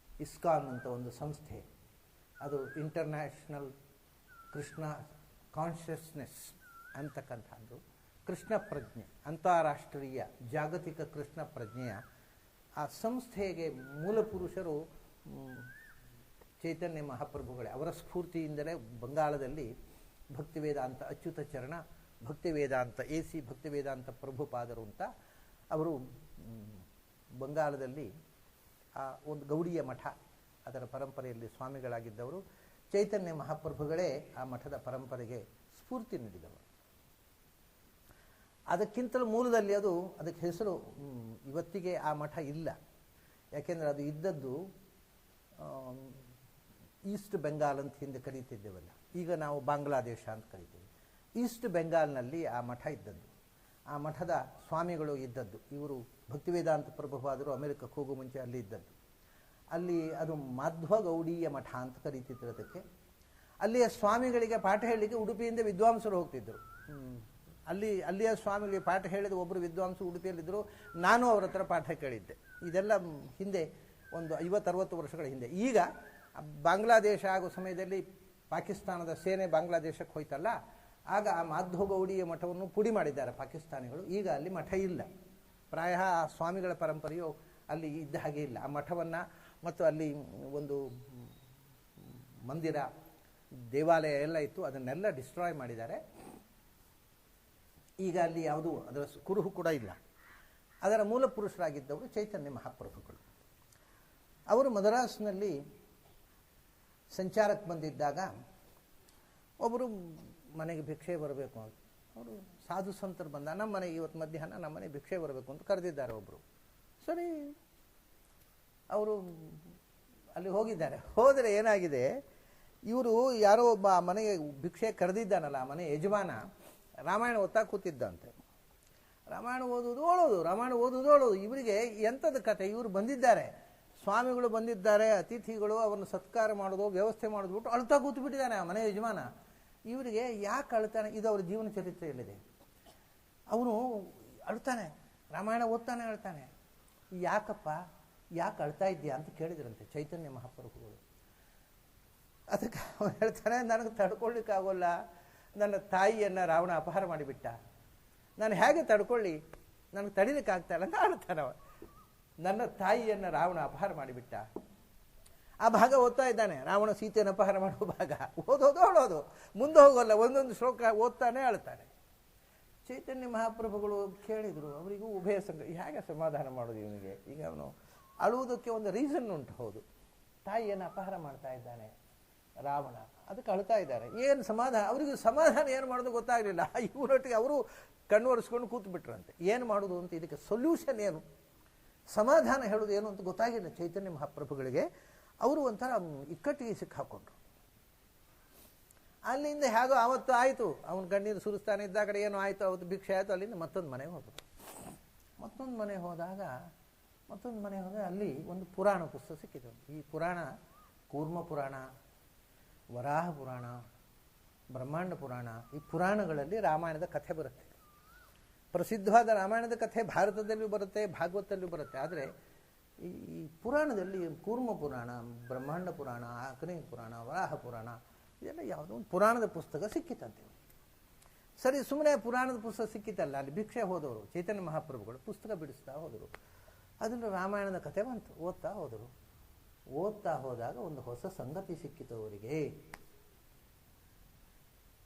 ಇಸ್ಕಾನ್ ಅಂತ ಒಂದು ಸಂಸ್ಥೆ, ಅದು ಇಂಟರ್ನ್ಯಾಷನಲ್ ಕೃಷ್ಣ ಕಾನ್ಷಿಯಸ್ನೆಸ್ ಅಂತಕ್ಕಂಥದ್ದು, ಕೃಷ್ಣ ಪ್ರಜ್ಞೆ, ಅಂತಾರಾಷ್ಟ್ರೀಯ ಜಾಗತಿಕ ಕೃಷ್ಣ ಪ್ರಜ್ಞೆಯ ಆ ಸಂಸ್ಥೆಗೆ ಮೂಲ ಪುರುಷರು ಚೈತನ್ಯ ಮಹಾಪ್ರಭುಗಳೇ. ಅವರ ಸ್ಫೂರ್ತಿಯಿಂದಲೇ ಬಂಗಾಳದಲ್ಲಿ ಭಕ್ತಿವೇದಾಂತ ಅಚ್ಯುತ ಚರಣ, ಭಕ್ತಿವೇದಾಂತ AC ಭಕ್ತಿವೇದಾಂತ ಪ್ರಭುಪಾದರು ಅಂತ ಅವರು ಬಂಗಾಳದಲ್ಲಿ ಆ ಒಂದು ಗೌಡಿಯ ಮಠ, ಅದರ ಪರಂಪರೆಯಲ್ಲಿ ಸ್ವಾಮಿಗಳಾಗಿದ್ದವರು. ಚೈತನ್ಯ ಮಹಾಪ್ರಭುಗಳೇ ಆ ಮಠದ ಪರಂಪರೆಗೆ ಸ್ಫೂರ್ತಿ ನೀಡಿದವರು. ಅದಕ್ಕಿಂತಲೂ ಮೂಲದಲ್ಲಿ ಅದಕ್ಕೆ ಹೆಸರು ಇವತ್ತಿಗೆ ಆ ಮಠ ಇಲ್ಲ. ಯಾಕೆಂದರೆ ಅದು ಇದ್ದದ್ದು ಈಸ್ಟ್ ಬೆಂಗಾಲ್ ಅಂತ ಹಿಂದೆ ಕರೀತಿದ್ದೇವಲ್ಲ, ಈಗ ನಾವು ಬಾಂಗ್ಲಾದೇಶ ಅಂತ ಕರಿತೀವಿ. ಈಸ್ಟ್ ಬೆಂಗಾಲ್ನಲ್ಲಿ ಆ ಮಠ ಇದ್ದದ್ದು. ಆ ಮಠದ ಸ್ವಾಮಿಗಳು ಇದ್ದದ್ದು. ಇವರು ಭಕ್ತಿವೇದಾಂತ ಪ್ರಭುವಾದರು ಅಮೆರಿಕಕ್ಕೆ ಹೋಗೋ ಮುಂಚೆ ಅಲ್ಲಿ ಇದ್ದದ್ದು. ಅಲ್ಲಿ ಅದು ಮಾಧ್ವ ಗೌಡೀಯ ಮಠ ಅಂತ ಕರೀತಿದ್ರು ಅದಕ್ಕೆ. ಅಲ್ಲಿಯ ಸ್ವಾಮಿಗಳಿಗೆ ಪಾಠ ಹೇಳಲಿಕ್ಕೆ ಉಡುಪಿಯಿಂದ ವಿದ್ವಾಂಸರು ಹೋಗ್ತಿದ್ದರು. ಅಲ್ಲಿಯ ಸ್ವಾಮಿಗಳಿಗೆ ಪಾಠ ಹೇಳಿದ ಒಬ್ಬರು ವಿದ್ವಾಂಸರು ಉಡುಪಿಯಲ್ಲಿದ್ದರು. ನಾನು ಅವರ ಹತ್ರ ಪಾಠ ಕೇಳಿದ್ದೆ. ಇದೆಲ್ಲ ಹಿಂದೆ ಒಂದು 50-60 ವರ್ಷಗಳ ಹಿಂದೆ. ಈಗ ಬಾಂಗ್ಲಾದೇಶ ಆಗೋ ಸಮಯದಲ್ಲಿ ಪಾಕಿಸ್ತಾನದ ಸೇನೆ ಬಾಂಗ್ಲಾದೇಶಕ್ಕೆ ಹೋಯ್ತಲ್ಲ, ಆಗ ಆ ಮಾಧ್ವ ಗೌಡೀಯ ಮಠವನ್ನು ಪುಡಿ ಮಾಡಿದ್ದಾರೆ ಪಾಕಿಸ್ತಾನಿಗಳು. ಈಗ ಅಲ್ಲಿ ಮಠ ಇಲ್ಲ. ಪ್ರಾಯ ಆ ಸ್ವಾಮಿಗಳ ಪರಂಪರೆಯು ಅಲ್ಲಿ ಇದ್ದ ಹಾಗೆ ಇಲ್ಲ. ಆ ಮಠವನ್ನು ಮತ್ತು ಅಲ್ಲಿ ಒಂದು ಮಂದಿರ, ದೇವಾಲಯ ಎಲ್ಲ ಇತ್ತು, ಅದನ್ನೆಲ್ಲ ಡಿಸ್ಟ್ರಾಯ್ ಮಾಡಿದ್ದಾರೆ. ಈಗ ಅಲ್ಲಿ ಯಾವುದೂ ಅದರ ಕುರುಹು ಕೂಡ ಇಲ್ಲ. ಅದರ ಮೂಲ ಪುರುಷರಾಗಿದ್ದವರು ಚೈತನ್ಯ ಮಹಾಪ್ರಭುಗಳು. ಅವರು ಮದ್ರಾಸ್ನಲ್ಲಿ ಸಂಚಾರಕ್ಕೆ ಬಂದಿದ್ದಾಗ ಒಬ್ಬರು ಮನೆಗೆ ಭಿಕ್ಷೆ ಬರಬೇಕು ಅಂತ, ಅವರು ಸಾಧು ಸಂತರು ಬಂದ, ನಮ್ಮ ಮನೆಗೆ ಇವತ್ತು ಮಧ್ಯಾಹ್ನ ನಮ್ಮ ಮನೆಗೆ ಭಿಕ್ಷೆ ಬರಬೇಕು ಅಂತ ಕರೆದಿದ್ದಾರೆ ಒಬ್ಬರು. ಸರಿ, ಅವರು ಅಲ್ಲಿ ಹೋಗಿದ್ದಾರೆ. ಹೋದರೆ ಏನಾಗಿದೆ, ಇವರು ಯಾರೋ ಒಬ್ಬ ಮನೆಗೆ ಭಿಕ್ಷೆ ಕರೆದಿದ್ದಾನಲ್ಲ, ಆ ಮನೆ ಯಜಮಾನ ರಾಮಾಯಣ ಓದ್ತಾ ಕೂತಿದ್ದಂತೆ. ರಾಮಾಯಣ ಓದೋದು ಓಳೋದು. ಇವರಿಗೆ ಎಂಥದ್ದು ಕತೆ, ಇವರು ಬಂದಿದ್ದಾರೆ, ಸ್ವಾಮಿಗಳು ಬಂದಿದ್ದಾರೆ, ಅತಿಥಿಗಳು, ಅವರನ್ನು ಸತ್ಕಾರ ಮಾಡೋದು, ವ್ಯವಸ್ಥೆ ಮಾಡೋದು ಬಿಟ್ಟು ಅಳ್ತಾ ಕೂತು ಬಿಟ್ಟಿದ್ದಾನೆ ಆ ಮನೆ ಯಜಮಾನ. ಇವರಿಗೆ ಯಾಕೆ ಅಳ್ತಾನೆ, ಇದು ಅವ್ರ ಜೀವನ ಚರಿತ್ರೆಯಲ್ಲಿದೆ. ಅವನು ಅಳ್ತಾನೆ, ರಾಮಾಯಣ ಓದ್ತಾನೆ ಅಳ್ತಾನೆ. ಯಾಕಪ್ಪ, ಯಾಕೆ ಅಳ್ತಾ ಇದ್ದೀಯಾ ಅಂತ ಕೇಳಿದ್ರಂತೆ ಚೈತನ್ಯ ಮಹಾಪ್ರಭುಗಳು. ಅದಕ್ಕೆ ಅವನು ಹೇಳ್ತಾನೆ, ನನಗೆ ತಡ್ಕೊಳ್ಳಿಕ್ಕಾಗೋಲ್ಲ, ನನ್ನ ತಾಯಿಯನ್ನು ರಾವಣ ಅಪಹಾರ ಮಾಡಿಬಿಟ್ಟ, ನಾನು ಹೇಗೆ ತಡ್ಕೊಳ್ಳಿ, ನನಗೆ ತಡಿಲಿಕ್ಕಾಗ್ತಾ ಇಲ್ಲ ಅಂತ ಅಳ್ತಾನೆ. ನನ್ನ ತಾಯಿಯನ್ನು ರಾವಣ ಅಪಹಾರ ಮಾಡಿಬಿಟ್ಟ. ಆ ಭಾಗ ಓದ್ತಾ ಇದ್ದಾನೆ, ರಾವಣ ಸೀತೆಯನ್ನು ಅಪಹಾರ ಮಾಡುವ ಭಾಗ. ಓದೋದು ಅಳೋದು, ಮುಂದೆ ಹೋಗೋಲ್ಲ, ಒಂದೊಂದು ಶ್ಲೋಕ ಓದ್ತಾನೆ ಅಳ್ತಾನೆ. ಚೈತನ್ಯ ಮಹಾಪ್ರಭುಗಳು ಕೇಳಿದರು, ಅವರಿಗೂ ಉಭಯ ಸಂಘ ಹೇಗೆ ಸಮಾಧಾನ ಮಾಡೋದು ಇವನಿಗೆ. ಈಗ ಅವನು ಅಳುವುದಕ್ಕೆ ಒಂದು ರೀಸನ್ ಉಂಟು. ಹೌದು, ತಾಯಿಯನ್ನು ಅಪಹಾರ ಮಾಡ್ತಾ ಇದ್ದಾನೆ ರಾವಣ, ಅದಕ್ಕೆ ಅಳ್ತಾ ಇದ್ದಾರೆ. ಏನು ಸಮಾಧಾನ, ಅವರಿಗೂ ಸಮಾಧಾನ ಏನು ಮಾಡೋದು ಗೊತ್ತಾಗಲಿಲ್ಲ. ಇವರೊಟ್ಟಿಗೆ ಅವರು ಕಣ್ಣು ಒರೆಸ್ಕೊಂಡು ಕೂತು ಬಿಟ್ರಂತೆ. ಏನು ಮಾಡೋದು ಅಂತ, ಇದಕ್ಕೆ ಸೊಲ್ಯೂಷನ್ ಏನು, ಸಮಾಧಾನ ಹೇಳೋದು ಏನು ಅಂತ ಗೊತ್ತಾಗಿಲ್ಲ ಚೈತನ್ಯ ಮಹಾಪ್ರಭುಗಳಿಗೆ. ಅವರು ಒಂಥರ ಇಕ್ಕಟ್ಟಿಗೆ ಸಿಕ್ಕಾಕೊಂಡ್ರು. ಅಲ್ಲಿಂದ ಹೇಗೋ ಆವತ್ತು ಆಯಿತು, ಅವನ ಕಣ್ಣೀರು ಸುರಿಸ್ತಾನೆ ಇದ್ದ ಕಡೆ ಏನೋ ಆಯಿತು, ಅವತ್ತು ಭಿಕ್ಷೆ ಆಯಿತು. ಅಲ್ಲಿಂದ ಮತ್ತೊಂದು ಮನೆಗೆ ಹೋದ್ರು. ಮತ್ತೊಂದು ಮನೆ ಹೋದಾಗ ಅಲ್ಲಿ ಒಂದು ಪುರಾಣ ಪುಸ್ತಕ ಸಿಕ್ಕಿತು. ಈ ಪುರಾಣ ಕೂರ್ಮ ಪುರಾಣ, ವರಾಹ ಪುರಾಣ, ಬ್ರಹ್ಮಾಂಡ ಪುರಾಣ, ಈ ಪುರಾಣಗಳಲ್ಲಿ ರಾಮಾಯಣದ ಕಥೆ ಬರುತ್ತೆ. ಪ್ರಸಿದ್ಧವಾದ ರಾಮಾಯಣದ ಕಥೆ ಭಾರತದಲ್ಲೂ ಬರುತ್ತೆ, ಭಾಗವತದಲ್ಲೂ ಬರುತ್ತೆ. ಆದರೆ ಈ ಪುರಾಣದಲ್ಲಿ ಕೂರ್ಮ ಪುರಾಣ, ಬ್ರಹ್ಮಾಂಡ ಪುರಾಣ, ಅಗ್ನಿ ಪುರಾಣ, ವರಾಹ ಪುರಾಣ, ಇದೆಲ್ಲ ಯಾವುದೋ ಒಂದು ಪುರಾಣದ ಪುಸ್ತಕ ಸಿಕ್ಕಿತಂತೆ. ಸರಿ, ಸುಮ್ಮನೆ ಪುರಾಣದ ಪುಸ್ತಕ ಸಿಕ್ಕಿತಲ್ಲ, ಅಲ್ಲಿ ಭಿಕ್ಷೆ ಹೋದವರು ಚೈತನ್ಯ ಮಹಾಪ್ರಭುಗಳು ಪುಸ್ತಕ ಬಿಡಿಸ್ತಾ ಹೋದರು. ಅದನ್ನು ರಾಮಾಯಣದ ಕಥೆ ಬಂತು, ಓದ್ತಾ ಹೋದರು. ಓದ್ತಾ ಹೋದಾಗ ಒಂದು ಹೊಸ ಸಂಗತಿ ಸಿಕ್ಕಿತು ಅವರಿಗೆ.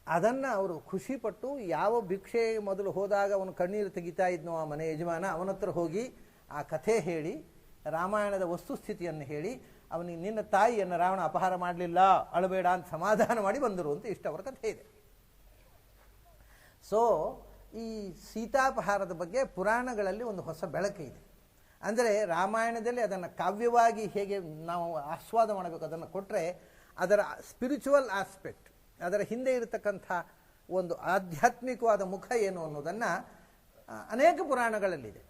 ಅದನ್ನು ಅವರು ಖುಷಿಪಟ್ಟು, ಯಾವ ಭಿಕ್ಷೆ ಮೊದಲು ಹೋದಾಗ ಅವನು ಕಣ್ಣೀರು ತೆಗಿತಾ ಇದ್ನೋ ಆ ಮನೆ ಯಜಮಾನ, ಅವನ ಹತ್ರ ಹೋಗಿ ಆ ಕಥೆ ಹೇಳಿ, ರಾಮಾಯಣದ ವಸ್ತುಸ್ಥಿತಿಯನ್ನು ಹೇಳಿ, ಅವನಿಗೆ ನಿನ್ನ ತಾಯಿಯನ್ನು ರಾವಣ ಅಪಹಾರ ಮಾಡಲಿಲ್ಲ, ಅಳಬೇಡ ಅಂತ ಸಮಾಧಾನ ಮಾಡಿ ಬಂದರು ಅಂತ ಇಷ್ಟವರ ಕಥೆ ಇದೆ. ಸೊ ಈ ಸೀತಾಪಹಾರದ ಬಗ್ಗೆ ಪುರಾಣಗಳಲ್ಲಿ ಒಂದು ಹೊಸ ಬೆಳಕು ಇದೆ. ಅಂದರೆ ರಾಮಾಯಣದಲ್ಲಿ ಅದನ್ನು ಕಾವ್ಯವಾಗಿ ಹೇಗೆ ನಾವು ಆಸ್ವಾದ ಮಾಡಬೇಕು, ಅದನ್ನು ಕೊಟ್ಟರೆ ಅದರ ಸ್ಪಿರಿಚುವಲ್ ಆಸ್ಪೆಕ್ಟ್, ಅದರ ಹಿಂದೆ ಇರತಕ್ಕಂಥ ಒಂದು ಆಧ್ಯಾತ್ಮಿಕವಾದ ಮುಖ ಏನು ಅನ್ನೋದನ್ನು ಅನೇಕ ಪುರಾಣಗಳಲ್ಲಿದೆ.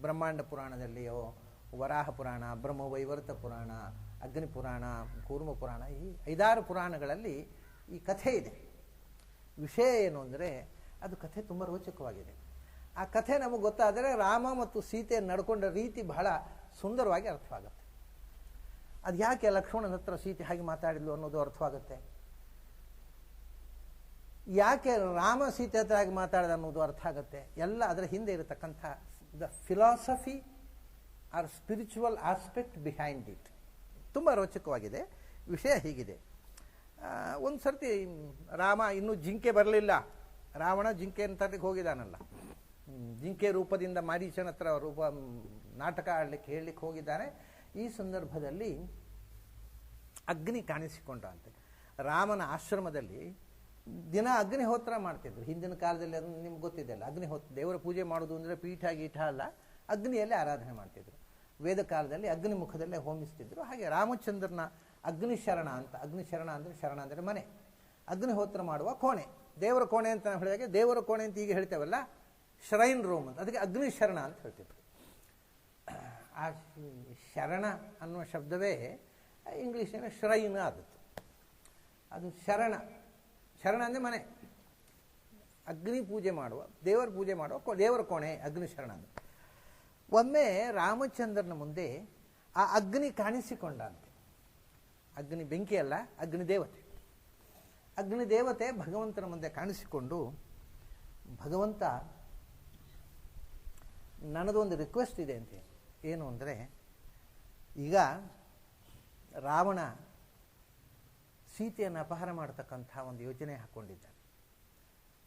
ಬ್ರಹ್ಮಾಂಡ ಪುರಾಣದಲ್ಲಿಯೋ, ವರಾಹ ಪುರಾಣ, ಬ್ರಹ್ಮವೈವರ್ತ ಪುರಾಣ, ಅಗ್ನಿ ಪುರಾಣ, ಕೂರ್ಮ ಪುರಾಣ, ಈ 5-6 ಪುರಾಣಗಳಲ್ಲಿ ಈ ಕಥೆ ಇದೆ. ವಿಷಯ ಏನು ಅಂದರೆ, ಅದು ಕಥೆ ತುಂಬ ರೋಚಕವಾಗಿದೆ. ಆ ಕಥೆ ನಮಗೆ ಗೊತ್ತಾದರೆ ರಾಮ ಮತ್ತು ಸೀತೆ ನಡ್ಕೊಂಡ ರೀತಿ ಬಹಳ ಸುಂದರವಾಗಿ ಅರ್ಥವಾಗುತ್ತೆ. ಅದು ಯಾಕೆ ಲಕ್ಷ್ಮಣನ ಹತ್ರ ಸೀತೆ ಹಾಗೆ ಮಾತಾಡಿದ್ಲು ಅನ್ನೋದು ಅರ್ಥವಾಗುತ್ತೆ. ಯಾಕೆ ರಾಮ ಸೀತೆ ಹತ್ರ ಹಾಗೆ ಮಾತಾಡಿದ ಅನ್ನೋದು ಅರ್ಥ ಆಗುತ್ತೆ. ಎಲ್ಲ ಅದರ ಹಿಂದೆ ಇರತಕ್ಕಂಥ the philosophy or spiritual aspect behind it ತುಂಬ ರೋಚಕವಾಗಿದೆ. ವಿಷಯ ಹೀಗಿದೆ. ಒಂದು ಸರ್ತಿ ರಾಮ ಇನ್ನೂ ಜಿಂಕೆ ಬರಲಿಲ್ಲ, ರಾವಣ ಜಿಂಕೆಯನ್ನು ತರಲಿಕ್ಕೆ ಹೋಗಿದ್ದಾನಲ್ಲ, ಜಿಂಕೆ ರೂಪದಿಂದ ಮಾರೀಚನ ಹತ್ರ ನಾಟಕ ಆಡಲಿಕ್ಕೆ ಹೇಳಲಿಕ್ಕೆ ಹೋಗಿದ್ದಾನೆ. ಈ ಸಂದರ್ಭದಲ್ಲಿ ಅಗ್ನಿ ಕಾಣಿಸಿಕೊಂಡ್ರಂತೆ. ರಾಮನ ಆಶ್ರಮದಲ್ಲಿ ದಿನ ಅಗ್ನಿಹೋತ್ರ ಮಾಡ್ತಿದ್ರು. ಹಿಂದಿನ ಕಾಲದಲ್ಲಿ ಅದನ್ನು ನಿಮ್ಗೆ ಗೊತ್ತಿದೆಯಲ್ಲ, ಅಗ್ನಿಹೋತ್ರ ದೇವರ ಪೂಜೆ ಮಾಡೋದು ಅಂದರೆ ಪೀಠ ಗೀಠ ಅಲ್ಲ, ಅಗ್ನಿಯಲ್ಲೇ ಆರಾಧನೆ ಮಾಡ್ತಿದ್ರು. ವೇದ ಕಾಲದಲ್ಲಿ ಅಗ್ನಿ ಮುಖದಲ್ಲೇ ಹೋಮಿಸ್ತಿದ್ರು. ಹಾಗೆ ರಾಮಚಂದ್ರನ ಅಗ್ನಿಶರಣ ಅಂತ, ಅಗ್ನಿಶರಣ ಅಂದರೆ ಶರಣ ಅಂದರೆ ಮನೆ, ಅಗ್ನಿಹೋತ್ರ ಮಾಡುವ ಕೋಣೆ, ದೇವರ ಕೋಣೆ ಅಂತ ಹೇಳಿದಾಗ ದೇವರ ಕೋಣೆ ಅಂತ ಈಗ ಹೇಳ್ತೇವಲ್ಲ, ಶ್ರೈನ್ ರೂಮ್ ಅಂತ, ಅದಕ್ಕೆ ಅಗ್ನಿಶರಣ ಅಂತ ಹೇಳ್ತಿದ್ರು. ಆ ಶರಣ ಅನ್ನುವ ಶಬ್ದವೇ ಇಂಗ್ಲೀಷಿನ ಶ್ರೈನ್ ಆದದ್ದು. ಅದು ಶರಣ, ಶರಣ ಅಂದರೆ ಮನೆ, ಅಗ್ನಿ ಪೂಜೆ ಮಾಡುವ, ದೇವರ ಪೂಜೆ ಮಾಡುವ ದೇವರ ಕೋಣೆ ಅಗ್ನಿಶರಣ ಅಂತ. ಒಮ್ಮೆ ರಾಮಚಂದ್ರನ ಮುಂದೆ ಆ ಅಗ್ನಿ ಕಾಣಿಸಿಕೊಂಡಂತೆ. ಅಗ್ನಿ ಬೆಂಕಿ ಅಲ್ಲ, ಅಗ್ನಿದೇವತೆ. ಅಗ್ನಿದೇವತೆ ಭಗವಂತನ ಮುಂದೆ ಕಾಣಿಸಿಕೊಂಡು, ಭಗವಂತ ನನ್ನದೊಂದು ರಿಕ್ವೆಸ್ಟ್ ಇದೆ ಅಂತೆ. ಏನು ಅಂದರೆ, ಈಗ ರಾವಣ ಸೀತೆಯನ್ನು ಅಪಹಾರ ಮಾಡತಕ್ಕಂಥ ಒಂದು ಯೋಜನೆ ಹಾಕ್ಕೊಂಡಿದ್ದಾನೆ.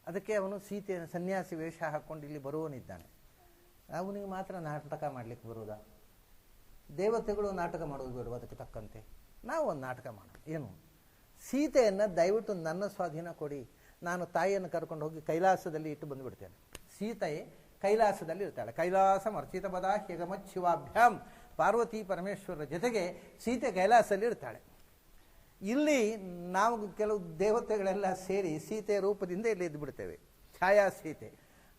ಅದಕ್ಕೆ ಅವನು ಸೀತೆಯನ್ನು ಸನ್ಯಾಸಿ ವೇಷ ಹಾಕ್ಕೊಂಡು ಇಲ್ಲಿ ಬರುವವನಿದ್ದಾನೆ. ಅವನಿಗೆ ಮಾತ್ರ ನಾಟಕ ಮಾಡಲಿಕ್ಕೆ ಬರೋದಾ? ದೇವತೆಗಳು ನಾಟಕ ಮಾಡೋದು ಬೇಡ, ಅದಕ್ಕೆ ತಕ್ಕಂತೆ ನಾವು ಒಂದು ನಾಟಕ ಮಾಡೋಣ. ಏನು, ಸೀತೆಯನ್ನು ದಯವಿಟ್ಟು ನನ್ನ ಸ್ವಾಧೀನ ಕೊಡಿ, ನಾನು ತಾಯಿಯನ್ನು ಕರ್ಕೊಂಡು ಹೋಗಿ ಕೈಲಾಸದಲ್ಲಿ ಇಟ್ಟು ಬಂದುಬಿಡ್ತೇನೆ. ಸೀತೆ ಕೈಲಾಸದಲ್ಲಿ ಇರ್ತಾಳೆ. ಕೈಲಾಸ ಅರ್ಚಿತ ಪದ ಹ್ಯಗಮತ್ ಶಿವಾಭ್ಯಾಂ, ಪಾರ್ವತಿ ಪರಮೇಶ್ವರರ ಜೊತೆಗೆ ಸೀತೆ ಕೈಲಾಸದಲ್ಲಿ ಇರ್ತಾಳೆ. ಇಲ್ಲಿ ನಾವು ಕೆಲವು ದೇವತೆಗಳೆಲ್ಲ ಸೇರಿ ಸೀತೆ ರೂಪದಿಂದ ಇಲ್ಲಿ ಇದ್ದು ಬಿಡ್ತೇವೆ, ಛಾಯಾ ಸೀತೆ.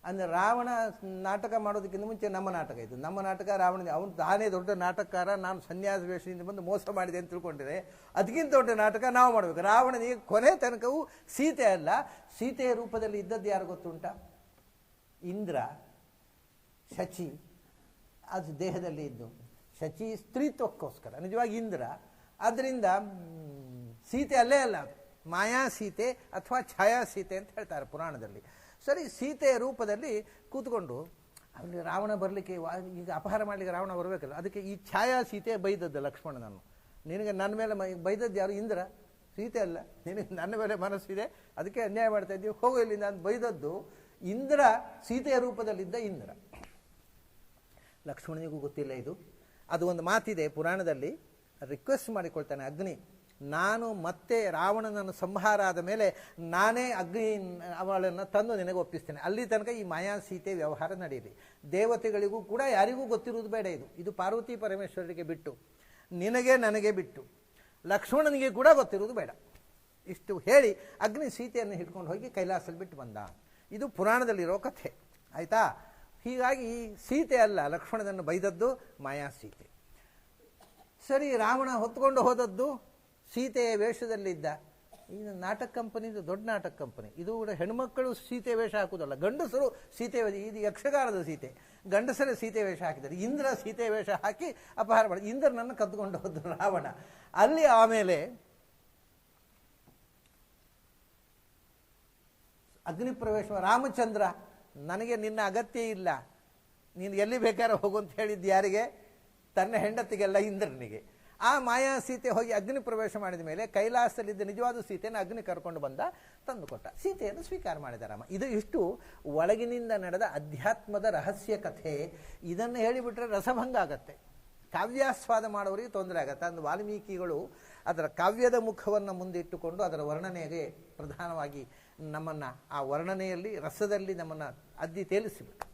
ಅಂದರೆ ರಾವಣ ನಾಟಕ ಮಾಡೋದಕ್ಕಿಂತ ಮುಂಚೆ ನಮ್ಮ ನಾಟಕ ಇದು. ನಮ್ಮ ನಾಟಕ ರಾವಣ, ಅವನು ತಾನೇ ದೊಡ್ಡ ನಾಟಕಕಾರ, ನಾನು ಸನ್ಯಾಸ ವೇಷದಿಂದ ಬಂದು ಮೋಸ ಮಾಡಿದೆ ಅಂತ ತಿಳ್ಕೊಂಡಿದ್ರೆ ಅದಕ್ಕಿಂತ ದೊಡ್ಡ ನಾಟಕ ನಾವು ಮಾಡಬೇಕು. ರಾವಣನಿಗೆ ಕೊನೆ ತನಕವೂ ಸೀತೆ ಅಲ್ಲ, ಸೀತೆಯ ರೂಪದಲ್ಲಿ ಇದ್ದದ್ದು ಯಾರು ಗೊತ್ತುಂಟ? ಇಂದ್ರ, ಶಚಿ ಅದು ದೇಹದಲ್ಲಿ ಇದ್ದು, ಶಚಿ ಸ್ತ್ರೀತ್ವಕ್ಕೋಸ್ಕರ ನಿಜವಾಗಿ ಇಂದ್ರ. ಆದ್ದರಿಂದ ಸೀತೆ ಅಲ್ಲೇ ಅಲ್ಲ, ಅದು ಮಾಯಾ ಸೀತೆ ಅಥವಾ ಛಾಯಾ ಸೀತೆ ಅಂತ ಹೇಳ್ತಾರೆ ಪುರಾಣದಲ್ಲಿ. ಸರಿ, ಸೀತೆಯ ರೂಪದಲ್ಲಿ ಕೂತ್ಕೊಂಡು ಅಲ್ಲಿ ರಾವಣ ಬರಲಿಕ್ಕೆ, ಈಗ ಅಪಹಾರ ಮಾಡಲಿಕ್ಕೆ ರಾವಣ ಬರಬೇಕಲ್ಲ, ಅದಕ್ಕೆ ಈ ಛಾಯಾ ಸೀತೆ ಬೈದದ್ದು ಲಕ್ಷ್ಮಣನನ್ನು. ನಿನಗೆ ನನ್ನ ಮೇಲೆ ಬೈದದ್ದು ಯಾರು? ಇಂದ್ರ, ಸೀತೆ ಅಲ್ಲ. ನಿನಗೆ ನನ್ನ ಮೇಲೆ ಮನಸ್ಸಿದೆ, ಅದಕ್ಕೆ ಅನ್ಯಾಯ ಮಾಡ್ತಾ ಇದ್ದೀವಿ, ಹೋಗು ಇಲ್ಲಿಂದ ಅಂತ ಬೈದದ್ದು ಇಂದ್ರ, ಸೀತೆಯ ರೂಪದಲ್ಲಿದ್ದ ಇಂದ್ರ. ಲಕ್ಷ್ಮಣನಿಗೂ ಗೊತ್ತಿಲ್ಲ ಇದು. ಅದು ಒಂದು ಮಾತಿದೆ ಪುರಾಣದಲ್ಲಿ, ರಿಕ್ವೆಸ್ಟ್ ಮಾಡಿಕೊಳ್ತಾನೆ ಅಗ್ನಿ, ನಾನು ಮತ್ತೆ ರಾವಣನನ್ನು ಸಂಹಾರ ಆದ ಮೇಲೆ ನಾನೇ ಅಗ್ನಿ ಅವಳನ್ನು ತಂದು ನಿನಗೆ ಒಪ್ಪಿಸ್ತೇನೆ, ಅಲ್ಲಿ ತನಕ ಈ ಮಾಯಾ ಸೀತೆ ವ್ಯವಹಾರ ನಡೆಯಲಿ. ದೇವತೆಗಳಿಗೂ ಕೂಡ ಯಾರಿಗೂ ಗೊತ್ತಿರುವುದು ಬೇಡ ಇದು. ಇದು ಪಾರ್ವತಿ ಪರಮೇಶ್ವರರಿಗೆ ಬಿಟ್ಟು, ನಿನಗೆ ನನಗೆ ಬಿಟ್ಟು, ಲಕ್ಷ್ಮಣನಿಗೆ ಕೂಡ ಗೊತ್ತಿರುವುದು ಬೇಡ. ಇಷ್ಟು ಹೇಳಿ ಅಗ್ನಿ ಸೀತೆಯನ್ನು ಹಿಡ್ಕೊಂಡು ಹೋಗಿ ಕೈಲಾಸಲ್ಲಿ ಬಿಟ್ಟು ಬಂದ. ಇದು ಪುರಾಣದಲ್ಲಿರೋ ಕಥೆ, ಆಯಿತಾ? ಹೀಗಾಗಿ ಸೀತೆ ಅಲ್ಲ, ಲಕ್ಷ್ಮಣನನ್ನು ಬೈದದ್ದು ಮಾಯಾ ಸೀತೆ. ಸರಿ, ರಾವಣ ಹೊತ್ಕೊಂಡು ಹೋದದ್ದು ಸೀತೆಯ ವೇಷದಲ್ಲಿದ್ದ. ಇದು ನಾಟಕ ಕಂಪನಿದು ದೊಡ್ಡ ನಾಟಕ ಕಂಪನಿ. ಇದು ಕೂಡ ಹೆಣ್ಮಕ್ಕಳು ಸೀತೆ ವೇಷ ಹಾಕುವುದಲ್ಲ, ಗಂಡಸರು ಸೀತೆ, ಇದು ಯಕ್ಷಗಾನದ ಸೀತೆ, ಗಂಡಸರೇ ಸೀತೆ ವೇಷ ಹಾಕಿದ್ದಾರೆ. ಇಂದ್ರ ಸೀತೆ ವೇಷ ಹಾಕಿ ಅಪಹಾರ ಮಾಡಿ ಇಂದ್ರನನ್ನು ಕದ್ದುಕೊಂಡು ಹೋದ ರಾವಣ. ಅಲ್ಲಿ ಆಮೇಲೆ ಅಗ್ನಿ ಪ್ರವೇಶ, ರಾಮಚಂದ್ರ ನನಗೆ ನಿನ್ನ ಅಗತ್ಯ ಇಲ್ಲ, ನೀನು ಎಲ್ಲಿ ಬೇಕಾದ್ರೆ ಹೋಗು ಅಂತ ಹೇಳಿದ್ದು ಯಾರಿಗೆ? ತನ್ನ ಹೆಂಡತಿಗೆಲ್ಲ, ಇಂದ್ರನಿಗೆ. ಆ ಮಾಯಾ ಸೀತೆ ಹೋಗಿ ಅಗ್ನಿ ಪ್ರವೇಶ ಮಾಡಿದ ಮೇಲೆ ಕೈಲಾಸದಲ್ಲಿದ್ದ ನಿಜವಾದ ಸೀತೆಯನ್ನು ಅಗ್ನಿ ಕರ್ಕೊಂಡು ಬಂದ, ತಂದುಕೊಟ್ಟ. ಸೀತೆಯನ್ನು ಸ್ವೀಕಾರ ಮಾಡಿದ ರಾಮ. ಇದು ಇಷ್ಟು ಒಳಗಿನಿಂದ ನಡೆದ ಅಧ್ಯಾತ್ಮದ ರಹಸ್ಯ ಕಥೆ. ಇದನ್ನು ಹೇಳಿಬಿಟ್ರೆ ರಸಭಂಗ ಆಗತ್ತೆ, ಕಾವ್ಯಾಸ್ವಾದ ಮಾಡೋರಿಗೆ ತೊಂದರೆ ಆಗತ್ತೆ. ಅಂದು ವಾಲ್ಮೀಕಿಗಳು ಅದರ ಕಾವ್ಯದ ಮುಖವನ್ನು ಮುಂದಿಟ್ಟುಕೊಂಡು ಅದರ ವರ್ಣನೆಗೆ ಪ್ರಧಾನವಾಗಿ ನಮ್ಮನ್ನು ಆ ವರ್ಣನೆಯಲ್ಲಿ, ರಸದಲ್ಲಿ ನಮ್ಮನ್ನು ಅದ್ದಿ ತೇಲಿಸಿಬಿಟ್ಟು.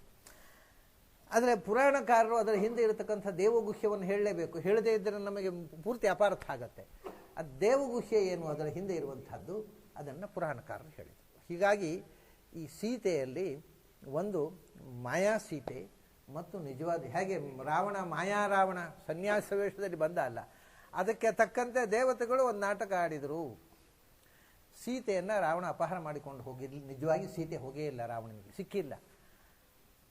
ಆದರೆ ಪುರಾಣಕಾರರು ಅದರ ಹಿಂದೆ ಇರತಕ್ಕಂಥ ದೇವಗುಹ್ಯವನ್ನು ಹೇಳಲೇಬೇಕು, ಹೇಳದೇ ಇದ್ದರೆ ನಮಗೆ ಪೂರ್ತಿ ಅಪಾರ್ಥ ಆಗತ್ತೆ. ಆ ದೇವಗುಹ್ಯ ಏನು, ಅದರ ಹಿಂದೆ ಇರುವಂಥದ್ದು, ಅದನ್ನು ಪುರಾಣಕಾರರು ಹೇಳಿದರು. ಹೀಗಾಗಿ ಈ ಸೀತೆಯಲ್ಲಿ ಒಂದು ಮಾಯಾ ಸೀತೆ ಮತ್ತು ನಿಜವಾದ, ಹೇಗೆ ರಾವಣ ಮಾಯಾ ರಾವಣ ಸನ್ಯಾಸ ವೇಷದಲ್ಲಿ ಬಂದ ಅಲ್ಲ, ಅದಕ್ಕೆ ತಕ್ಕಂತೆ ದೇವತೆಗಳು ಒಂದು ನಾಟಕ ಆಡಿದರು. ಸೀತೆಯನ್ನು ರಾವಣ ಅಪಹಾರ ಮಾಡಿಕೊಂಡು ಹೋಗಿರಲಿ, ನಿಜವಾಗಿ ಸೀತೆ ಹೋಗೇ ಇಲ್ಲ, ರಾವಣನಿಗೆ ಸಿಕ್ಕಿಲ್ಲ.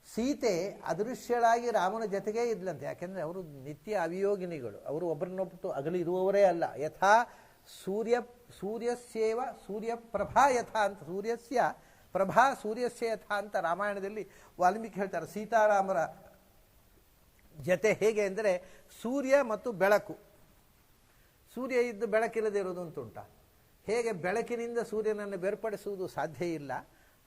ಸೀತೆ ಅದೃಶ್ಯಳಾಗಿ ರಾಮನ ಜೊತೆಗೇ ಇದ್ಲಂತೆ. ಯಾಕೆಂದರೆ ಅವರು ನಿತ್ಯ ಅವಿಯೋಗಿನಿಗಳು, ಅವರು ಒಬ್ಬರನ್ನೊಬ್ಬಟ್ಟು ಅಗಲಿ ಇರುವವರೇ ಅಲ್ಲ. ಯಥಾ ಸೂರ್ಯಸ್ಯೇವ ಸೂರ್ಯಪ್ರಭಾ ಯಥಾ ಅಂತ, ಸೂರ್ಯಸ್ಯ ಪ್ರಭಾ ಸೂರ್ಯಸ್ಯ ಯಥಾ ಅಂತ ರಾಮಾಯಣದಲ್ಲಿ ವಾಲ್ಮೀಕಿ ಹೇಳ್ತಾರೆ. ಸೀತಾರಾಮರ ಜತೆ ಹೇಗೆ ಅಂದರೆ ಸೂರ್ಯ ಮತ್ತು ಬೆಳಕು, ಸೂರ್ಯ ಇದ್ದು ಬೆಳಕಿಲ್ಲದೆ ಇರೋದು ಅಂತುಂಟ. ಹೇಗೆ ಬೆಳಕಿನಿಂದ ಸೂರ್ಯನನ್ನು ಬೇರ್ಪಡಿಸುವುದು ಸಾಧ್ಯ ಇಲ್ಲ,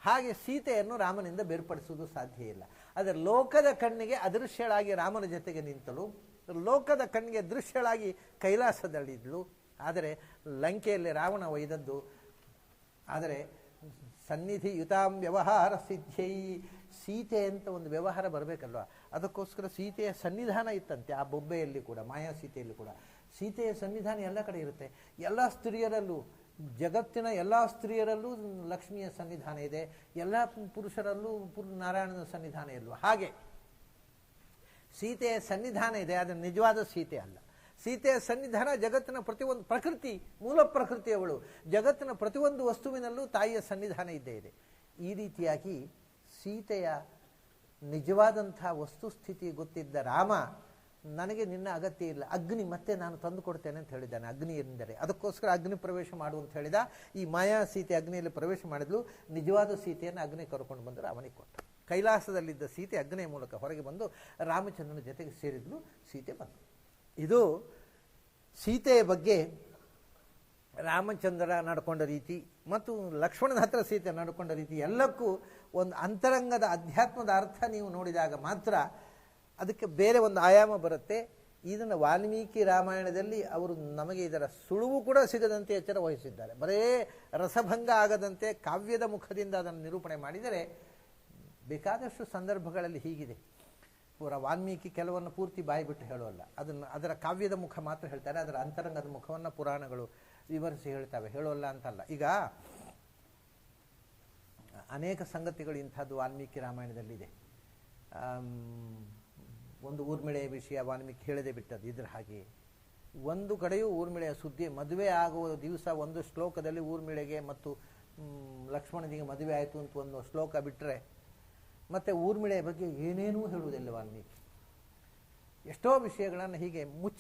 ಹಾಗೆ ಸೀತೆಯನ್ನು ರಾಮನಿಂದ ಬೇರ್ಪಡಿಸುವುದು ಸಾಧ್ಯ ಇಲ್ಲ. ಆದರೆ ಲೋಕದ ಕಣ್ಣಿಗೆ ಅದೃಶ್ಯಳಾಗಿ ರಾಮನ ಜೊತೆಗೆ ನಿಂತಳು, ಲೋಕದ ಕಣ್ಣಿಗೆ ದೃಶ್ಯಳಾಗಿ ಕೈಲಾಸದಲ್ಲಿದ್ದಳು. ಆದರೆ ಲಂಕೆಯಲ್ಲಿ ರಾವಣ ಒಯ್ದದ್ದು. ಆದರೆ ಸನ್ನಿಧಿ ಯುತಾಂ ವ್ಯವಹಾರ ಸಿದ್ಧೈ, ಸೀತೆ ಅಂತ ಒಂದು ವ್ಯವಹಾರ ಬರಬೇಕಲ್ವ, ಅದಕ್ಕೋಸ್ಕರ ಸೀತೆಯ ಸನ್ನಿಧಾನ ಇತ್ತಂತೆ ಆ ಬೊಬ್ಬೆಯಲ್ಲಿ ಕೂಡ, ಮಾಯಾ ಸೀತೆಯಲ್ಲಿ ಕೂಡ. ಸೀತೆಯ ಸನ್ನಿಧಾನ ಎಲ್ಲ ಕಡೆ ಇರುತ್ತೆ, ಎಲ್ಲ ಸ್ತ್ರೀಯರಲ್ಲೂ, ಜಗತ್ತಿನ ಎಲ್ಲ ಸ್ತ್ರೀಯರಲ್ಲೂ ಲಕ್ಷ್ಮಿಯ ಸನ್ನಿಧಾನ ಇದೆ, ಎಲ್ಲ ಪುರುಷರಲ್ಲೂ ನಾರಾಯಣನ ಸನ್ನಿಧಾನ ಇಲ್ವ, ಹಾಗೆ ಸೀತೆಯ ಸನ್ನಿಧಾನ ಇದೆ. ಆದರೆ ನಿಜವಾದ ಸೀತೆ ಅಲ್ಲ. ಸೀತೆಯ ಸನ್ನಿಧಾನ ಜಗತ್ತಿನ ಪ್ರತಿಯೊಂದು, ಪ್ರಕೃತಿ, ಮೂಲ ಪ್ರಕೃತಿಯವಳು, ಜಗತ್ತಿನ ಪ್ರತಿಯೊಂದು ವಸ್ತುವಿನಲ್ಲೂ ತಾಯಿಯ ಸನ್ನಿಧಾನ ಇದ್ದೇ ಇದೆ. ಈ ರೀತಿಯಾಗಿ ಸೀತೆಯ ನಿಜವಾದಂಥ ವಸ್ತುಸ್ಥಿತಿ ಗೊತ್ತಿದ್ದ ರಾಮ, ನನಗೆ ನಿನ್ನ ಅಗತ್ಯ ಇಲ್ಲ, ಅಗ್ನಿ ಮತ್ತೆ ನಾನು ತಂದು ಕೊಡ್ತೇನೆ ಅಂತ ಹೇಳಿದ್ದಾನೆ. ಅಗ್ನಿ ಎಂದರೆ ಅದಕ್ಕೋಸ್ಕರ ಅಗ್ನಿ ಪ್ರವೇಶ ಮಾಡು ಅಂತ ಹೇಳಿದ. ಈ ಮಾಯಾ ಸೀತೆ ಅಗ್ನಿಯಲ್ಲಿ ಪ್ರವೇಶ ಮಾಡಿದ್ಲು, ನಿಜವಾದ ಸೀತೆಯನ್ನು ಅಗ್ನಿ ಕರ್ಕೊಂಡು ಬಂದು ರಾಮನಿಗೆ ಕೊಟ್ಟ. ಕೈಲಾಸದಲ್ಲಿದ್ದ ಸೀತೆ ಅಗ್ನಿಯ ಮೂಲಕ ಹೊರಗೆ ಬಂದು ರಾಮಚಂದ್ರನ ಜೊತೆಗೆ ಸೇರಿದ್ಲು, ಸೀತೆ ಬಂದು. ಇದು ಸೀತೆಯ ಬಗ್ಗೆ ರಾಮಚಂದ್ರ ನಡ್ಕೊಂಡ ರೀತಿ ಮತ್ತು ಲಕ್ಷ್ಮಣನ ಹತ್ರ ಸೀತೆ ನಡ್ಕೊಂಡ ರೀತಿ, ಎಲ್ಲಕ್ಕೂ ಒಂದು ಅಂತರಂಗದ ಅಧ್ಯಾತ್ಮದ ಅರ್ಥ ನೀವು ನೋಡಿದಾಗ ಮಾತ್ರ ಅದಕ್ಕೆ ಬೇರೆ ಒಂದು ಆಯಾಮ ಬರುತ್ತೆ. ಇದನ್ನು ವಾಲ್ಮೀಕಿ ರಾಮಾಯಣದಲ್ಲಿ ಅವರು ನಮಗೆ ಇದರ ಸುಳುವು ಕೂಡ ಸಿಗದಂತೆ ಎಚ್ಚರ ವಹಿಸಿದ್ದಾರೆ. ಬರೇ ರಸಭಂಗ ಆಗದಂತೆ ಕಾವ್ಯದ ಮುಖದಿಂದ ಅದನ್ನು ನಿರೂಪಣೆ ಮಾಡಿದರೆ ಬೇಕಾದಷ್ಟು ಸಂದರ್ಭಗಳಲ್ಲಿ ಹೀಗಿದೆ. ವಾಲ್ಮೀಕಿ ಕೆಲವನ್ನು ಪೂರ್ತಿ ಬಾಯಿ ಬಿಟ್ಟು ಹೇಳೋಲ್ಲ, ಅದನ್ನು ಅದರ ಕಾವ್ಯದ ಮುಖ ಮಾತ್ರ ಹೇಳ್ತಾರೆ, ಅದರ ಅಂತರಂಗದ ಮುಖವನ್ನು ಪುರಾಣಗಳು ವಿವರಿಸಿ ಹೇಳ್ತವೆ, ಹೇಳೋಲ್ಲ ಅಂತಲ್ಲ. ಈಗ ಅನೇಕ ಸಂಗತಿಗಳು ಇಂಥದ್ದು ವಾಲ್ಮೀಕಿ ರಾಮಾಯಣದಲ್ಲಿದೆ. ಒಂದು ಊರ್ಮಿಳೆಯ ವಿಷಯ ವಾಲ್ಮೀಕಿ ಹೇಳದೆ ಬಿಟ್ಟದ್ದು ಇದ್ರ ಹಾಗೆ. ಒಂದು ಕಡೆಯೂ ಊರ್ಮಿಳೆಯ ಸುದ್ದಿ, ಮದುವೆ ಆಗುವ ದಿವಸ ಒಂದು ಶ್ಲೋಕದಲ್ಲಿ ಊರ್ಮಿಳೆಗೆ ಮತ್ತು ಲಕ್ಷ್ಮಣನಿಗೆ ಮದುವೆ ಆಯಿತು ಅಂತ ಒಂದು ಶ್ಲೋಕ ಬಿಟ್ಟರೆ ಮತ್ತೆ ಊರ್ಮಿಳೆಯ ಬಗ್ಗೆ ಏನೇನೂ ಹೇಳುವುದಿಲ್ಲ ವಾಲ್ಮೀಕಿ. ಎಷ್ಟೋ ವಿಷಯಗಳನ್ನು ಹೀಗೆ ಮುಚ್ಚಿ